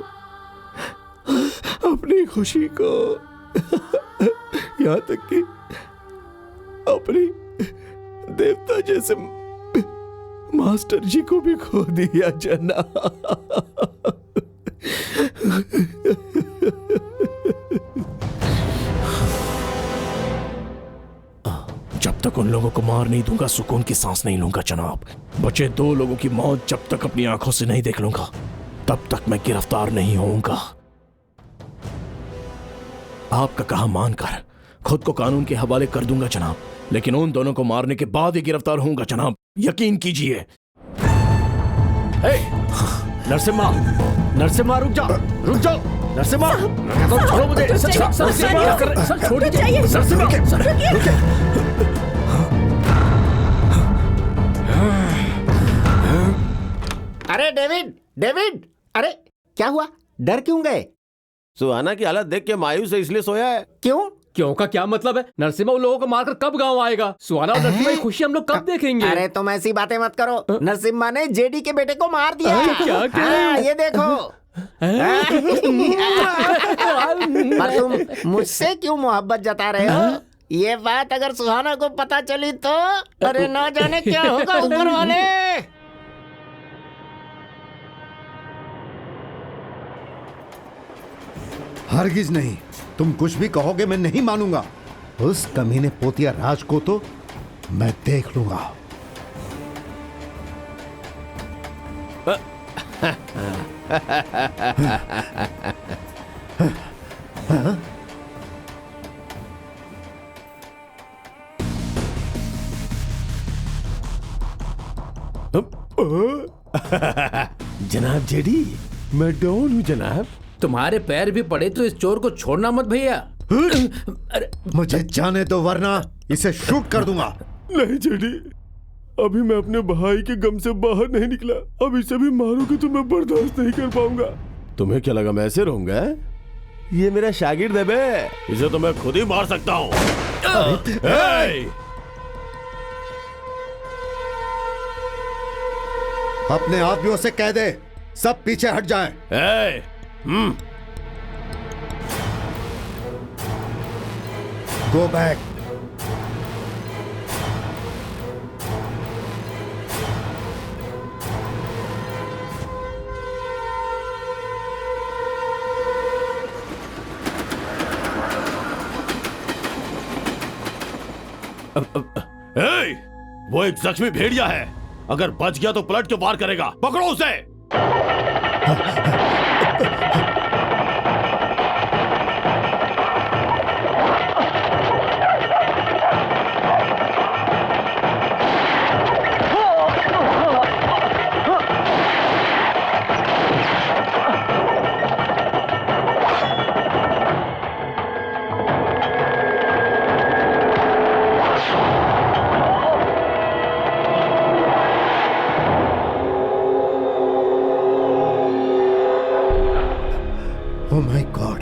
अपनी खुशी को, यहाँ तक कि अपनी देवता जैसे मास्टर जी को भी खो दिया जना। जब तक उन लोगों को मार नहीं दूंगा सुकून की सांस नहीं लूंगा जनाब। बचे 2 लोगों की मौत जब तक अपनी आंखों से नहीं देख लूंगा तब तक मैं गिरफ्तार नहीं होऊंगा। आपका कहा मानकर खुद को कानून के हवाले कर दूंगा जनाब, लेकिन उन दोनों को मारने के बाद ही गिरफ्तार होऊंगा जनाब, यकीन कीजिए। नरसिम्हा, नरसिम्हा रुक जाओ, रुक जाओ, नरसिम्हा, छोड़ो मुझे, सर छोड़ दीजिए, नरसिम्हा, अरे डेविड, डेविड, अरे क्या हुआ? डर क्यों गए? सुहाना की हालत देख के मायूस है इसलिए सोया है। क्यों? क्यों का क्या मतलब है? नरसिम्हा उन लोगों को मारकर कब गांव आएगा? सुहाना और नरसिम्हा की खुशी हम लोग कब देखेंगे? अरे तुम ऐसी बातें मत करो। नरसिम्हा ने जेडी के बेटे को मार दिया। क्या? ये देखो। पर तुम मुझसे क्यों मोहब्बत जता रहे हो? ये बात अगर सुहाना को पता चली तो अरे ना जाने क्या होगा ऊपर वाले। हरगिज नहीं, तुम कुछ भी कहोगे मैं नहीं मानूंगा। उस कमीने पोतिया राज को तो मैं देख लूंगा। जनाब जेडी, मैं डॉन हूँ जनाब। तुम्हारे पैर भी पड़े तो इस चोर को छोड़ना मत भैया। अरे मुझे जाने दो वरना इसे शूट कर दूंगा। नहीं जेडी, अभी मैं अपने भाई के गम से बाहर नहीं निकला। अब इसे भी मारूंगी तो मैं बर्दाश्त नहीं कर पाऊंगा। तुम्हें क्या लगा मैं ऐसे रहूंगा? ये मेरा शागिर्द है बे, इसे तो मैं खुद ही मार सकता हूँ। अपने आदमियों से कह दे सब पीछे हट जाएं। Go back. वो एक जख्मी भेड़िया है, अगर बच गया तो पलट के वार करेगा। पकड़ो उसे। Oh my God.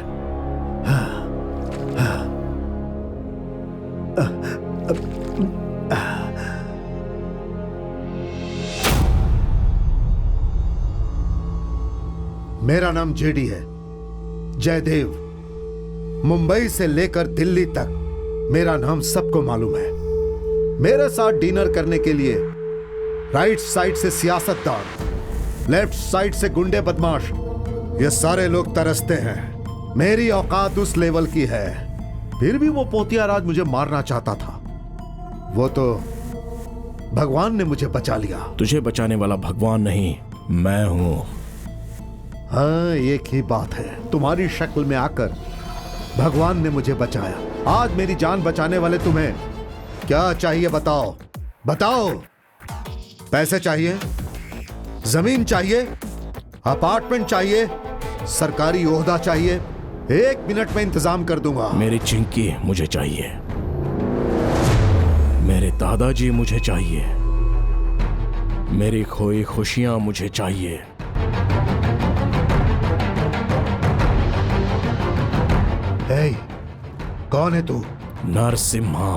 मेरा नाम जेडी है, जयदेव। मुंबई से लेकर दिल्ली तक मेरा नाम सबको मालूम है। मेरे साथ डिनर करने के लिए राइट साइड से सियासतदान, लेफ्ट साइड से गुंडे बदमाश, ये सारे लोग तरसते हैं। मेरी औकात उस लेवल की है, फिर भी वो पोतिया राज मुझे मारना चाहता था। वो तो भगवान ने मुझे बचा लिया। तुझे बचाने वाला भगवान नहीं, मैं हूं। हाँ, एक ही बात है, तुम्हारी शक्ल में आकर भगवान ने मुझे बचाया। आज मेरी जान बचाने वाले तुम्हें क्या चाहिए बताओ, बताओ। पैसे चाहिए, जमीन चाहिए, अपार्टमेंट चाहिए, सरकारी ओहदा चाहिए? 1 मिनट में इंतजाम कर दूंगा। मेरी चिंकी मुझे चाहिए, मेरे दादाजी मुझे चाहिए, मेरी खोई खुशियां मुझे चाहिए। हे, कौन है तू? नरसिम्हा,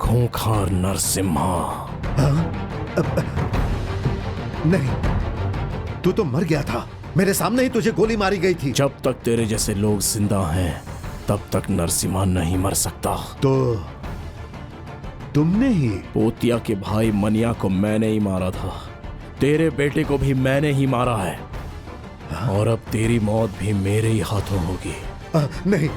खूंखार नरसिम्हा। नहीं, तू तो मर गया था। मेरे सामने ही तुझे गोली मारी गई थी। जब तक तेरे जैसे लोग जिंदा हैं तब तक नरसिम्हा नहीं मर सकता। तो तुमने ही? पोतिया के भाई मनिया को मैंने ही मारा था, तेरे बेटे को भी मैंने ही मारा है, और अब तेरी मौत भी मेरे ही हाथों होगी। नहीं।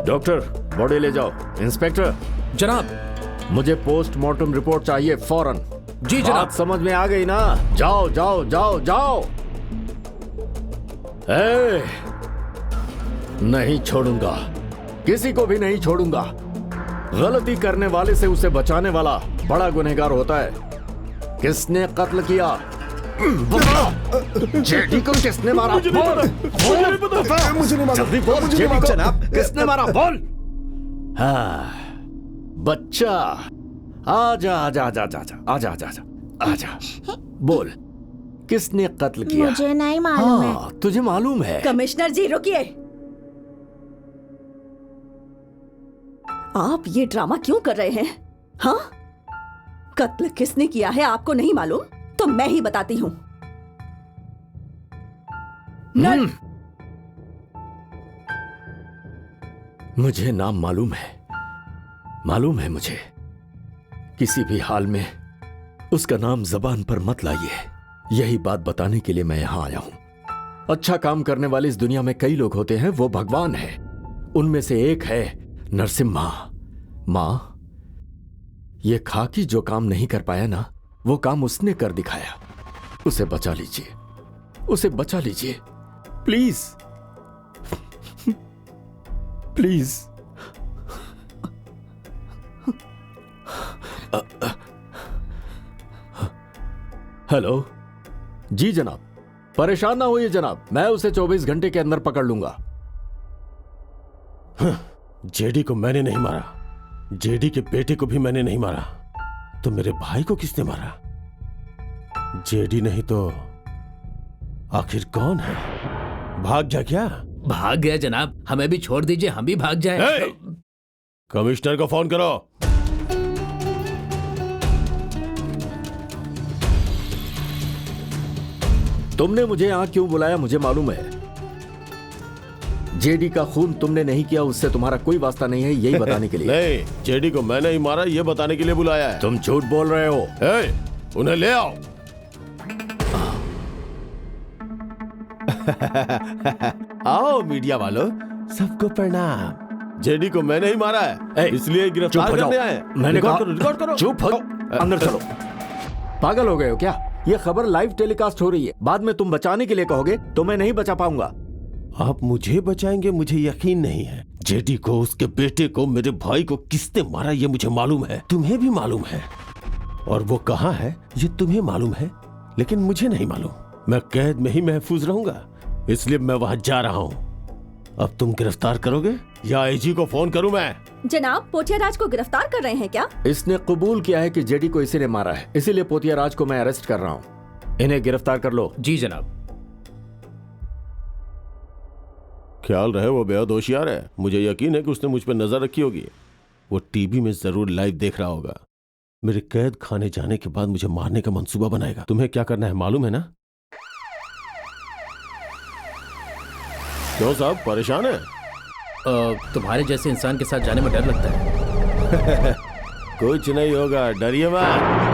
डॉक्टर, बॉडी ले जाओ। इंस्पेक्टर। जनाब। मुझे पोस्टमार्टम रिपोर्ट चाहिए फौरन। जी जनाब। बात समझ में आ गई ना? जाओ जाओ जाओ जाओ। नहीं छोड़ूंगा, किसी को भी नहीं छोड़ूंगा। गलती करने वाले से उसे बचाने वाला बड़ा गुनहगार होता है। किसने कत्ल किया? जेडी को किसने मारा? मुझे नहीं पता। मुझे नहीं मालूम। जल्दी बोल, जेडी को जनाब किसने मारा? बोल। हाँ, बच्चा, आजा आजा आजा आजा आजा आजा आजा आजा। बोल, किसने कत्ल किया? मुझे नहीं मालूम है। तुझे मालूम है? कमिश्नर जी रुकिए। आप ये ड्रामा क्यों कर रहे हैं? हाँ, कत्ल किसने किया है आपको नहीं मालूम? तो मैं ही बताती हूं। मुझे नाम मालूम है मुझे। किसी भी हाल में उसका नाम जबान पर मत लाइए। यही बात बताने के लिए मैं यहां आया हूं। अच्छा काम करने वाले इस दुनिया में कई लोग होते हैं, वो भगवान है। उनमें से एक है नरसिम्हा। मां, ये खाकी जो काम नहीं कर पाया ना, वो काम उसने कर दिखाया। उसे बचा लीजिए, उसे बचा लीजिए, प्लीज प्लीज। हेलो जी जनाब, परेशान ना होइए जनाब, मैं उसे 24 घंटे के अंदर पकड़ लूंगा। जेडी को मैंने नहीं मारा, जेडी के बेटे को भी मैंने नहीं मारा, तो मेरे भाई को किसने मारा? जेडी नहीं तो आखिर कौन है? भाग जा क्या? भाग गया जनाब, हमें भी छोड़ दीजिए, हम भी भाग जाएं। कमिश्नर को फोन करो। तुमने मुझे यहां क्यों बुलाया मुझे मालूम है। जेडी का खून तुमने नहीं किया, उससे तुम्हारा कोई वास्ता नहीं है, यही बताने के लिए। नहीं, जेडी को मैंने ही मारा, ये बताने के लिए बुलाया है। तुम झूठ बोल रहे हो। उन्हें ले आओ। आओ मीडिया वालों, सबको प्रणाम। जेडी को मैंने ही मारा है, इसलिए गिरफ्तार करने आए। मैंने कहा रिकॉर्ड करो। चुप हो, अंदर चलो। पागल हो गए हो क्या? ये खबर लाइव टेलीकास्ट हो रही है, बाद में तुम बचाने के लिए कहोगे तो मैं नहीं बचा पाऊंगा। आप मुझे बचाएंगे, मुझे यकीन नहीं है। जेडी को, उसके बेटे को, मेरे भाई को किसने मारा ये मुझे मालूम है, तुम्हें भी मालूम है। और वो कहां है ये तुम्हें मालूम है। लेकिन मुझे नहीं मालूम, मैं कैद में ही महफूज रहूंगा, इसलिए मैं वहां जा रहा हूं। अब तुम गिरफ्तार करोगे या आईजी को फोन करूं मैं? जनाब, पोतिया राज को गिरफ्तार कर रहे हैं क्या? इसने कबूल किया है कि जेडी को इसी ने मारा है, इसीलिए पोतिया राज को मैं अरेस्ट कर रहा हूँ। इन्हें गिरफ्तार कर लो। जी जनाब। ख्याल रहे, वो बेहद होशियार है। मुझे यकीन है कि उसने मुझ पर नजर रखी होगी। वो टीवी में जरूर लाइव देख रहा होगा। मेरे कैद खाने जाने के बाद मुझे मारने का मंसूबा बनाएगा। तुम्हें क्या करना है मालूम है ना? क्यों साहब, परेशान है? तुम्हारे जैसे इंसान के साथ जाने में डर लगता है। कुछ नहीं होगा, डरिए मत।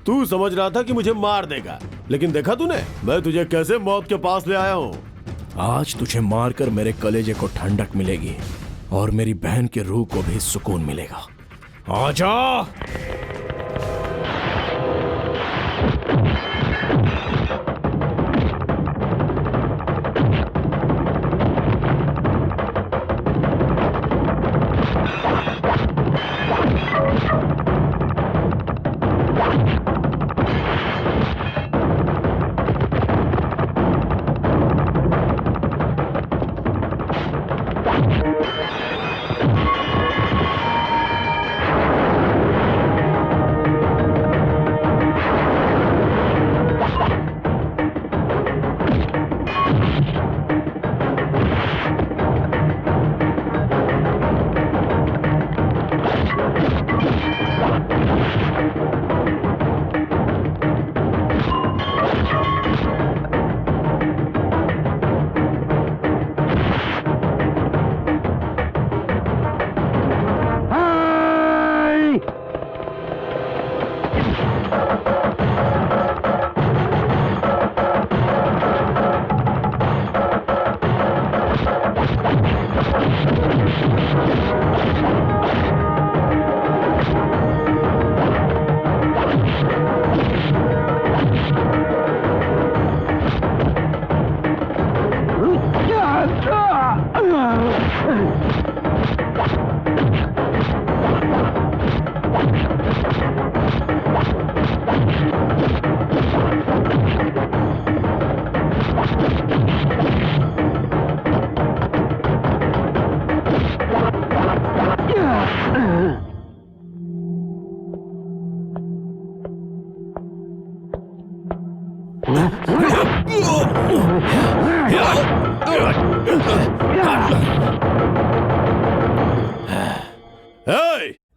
तू समझ रहा था कि मुझे मार देगा, लेकिन देखा तूने मैं तुझे कैसे मौत के पास ले आया हूँ। आज तुझे मारकर मेरे कलेजे को ठंडक मिलेगी और मेरी बहन की रूह को भी सुकून मिलेगा। आजा।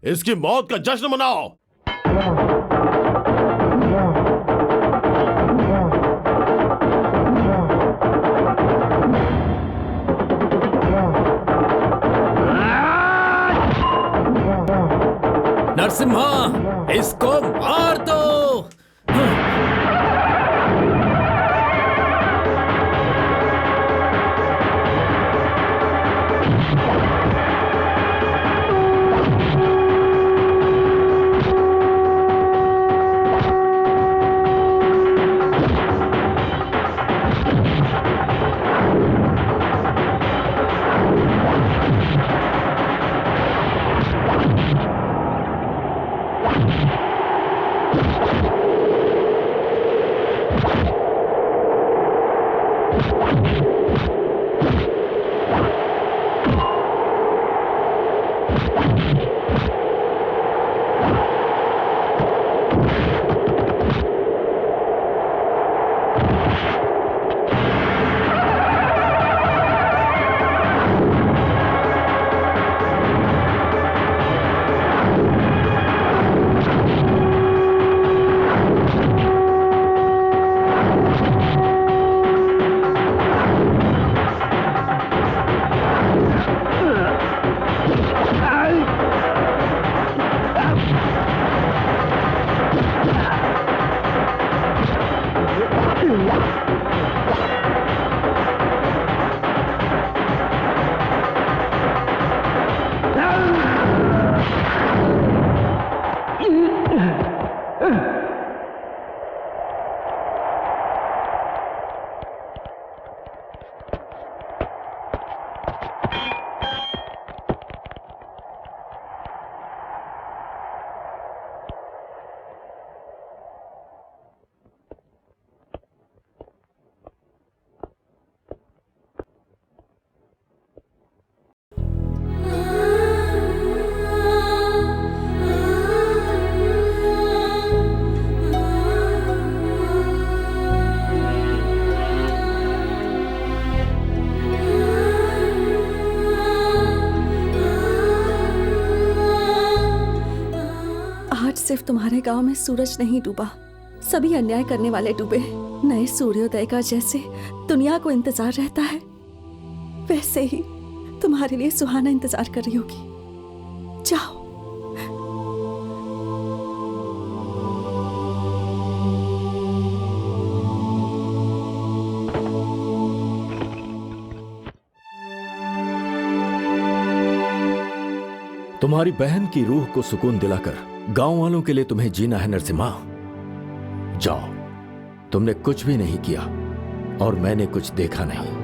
इसकी मौत का जश्न मनाओ। नरसिम्हा, इसको मार दो। आज सिर्फ तुम्हारे गांव में सूरज नहीं डूबा, सभी अन्याय करने वाले डूबे। नए सूर्योदय का जैसे दुनिया को इंतजार रहता है, वैसे ही तुम्हारे लिए सुहाना इंतजार कर रही होगी। जाओ। तुम्हारी बहन की रूह को सुकून दिलाकर गांव वालों के लिए तुम्हें जीना है नरसिम्हा। जाओ, तुमने कुछ भी नहीं किया और मैंने कुछ देखा नहीं।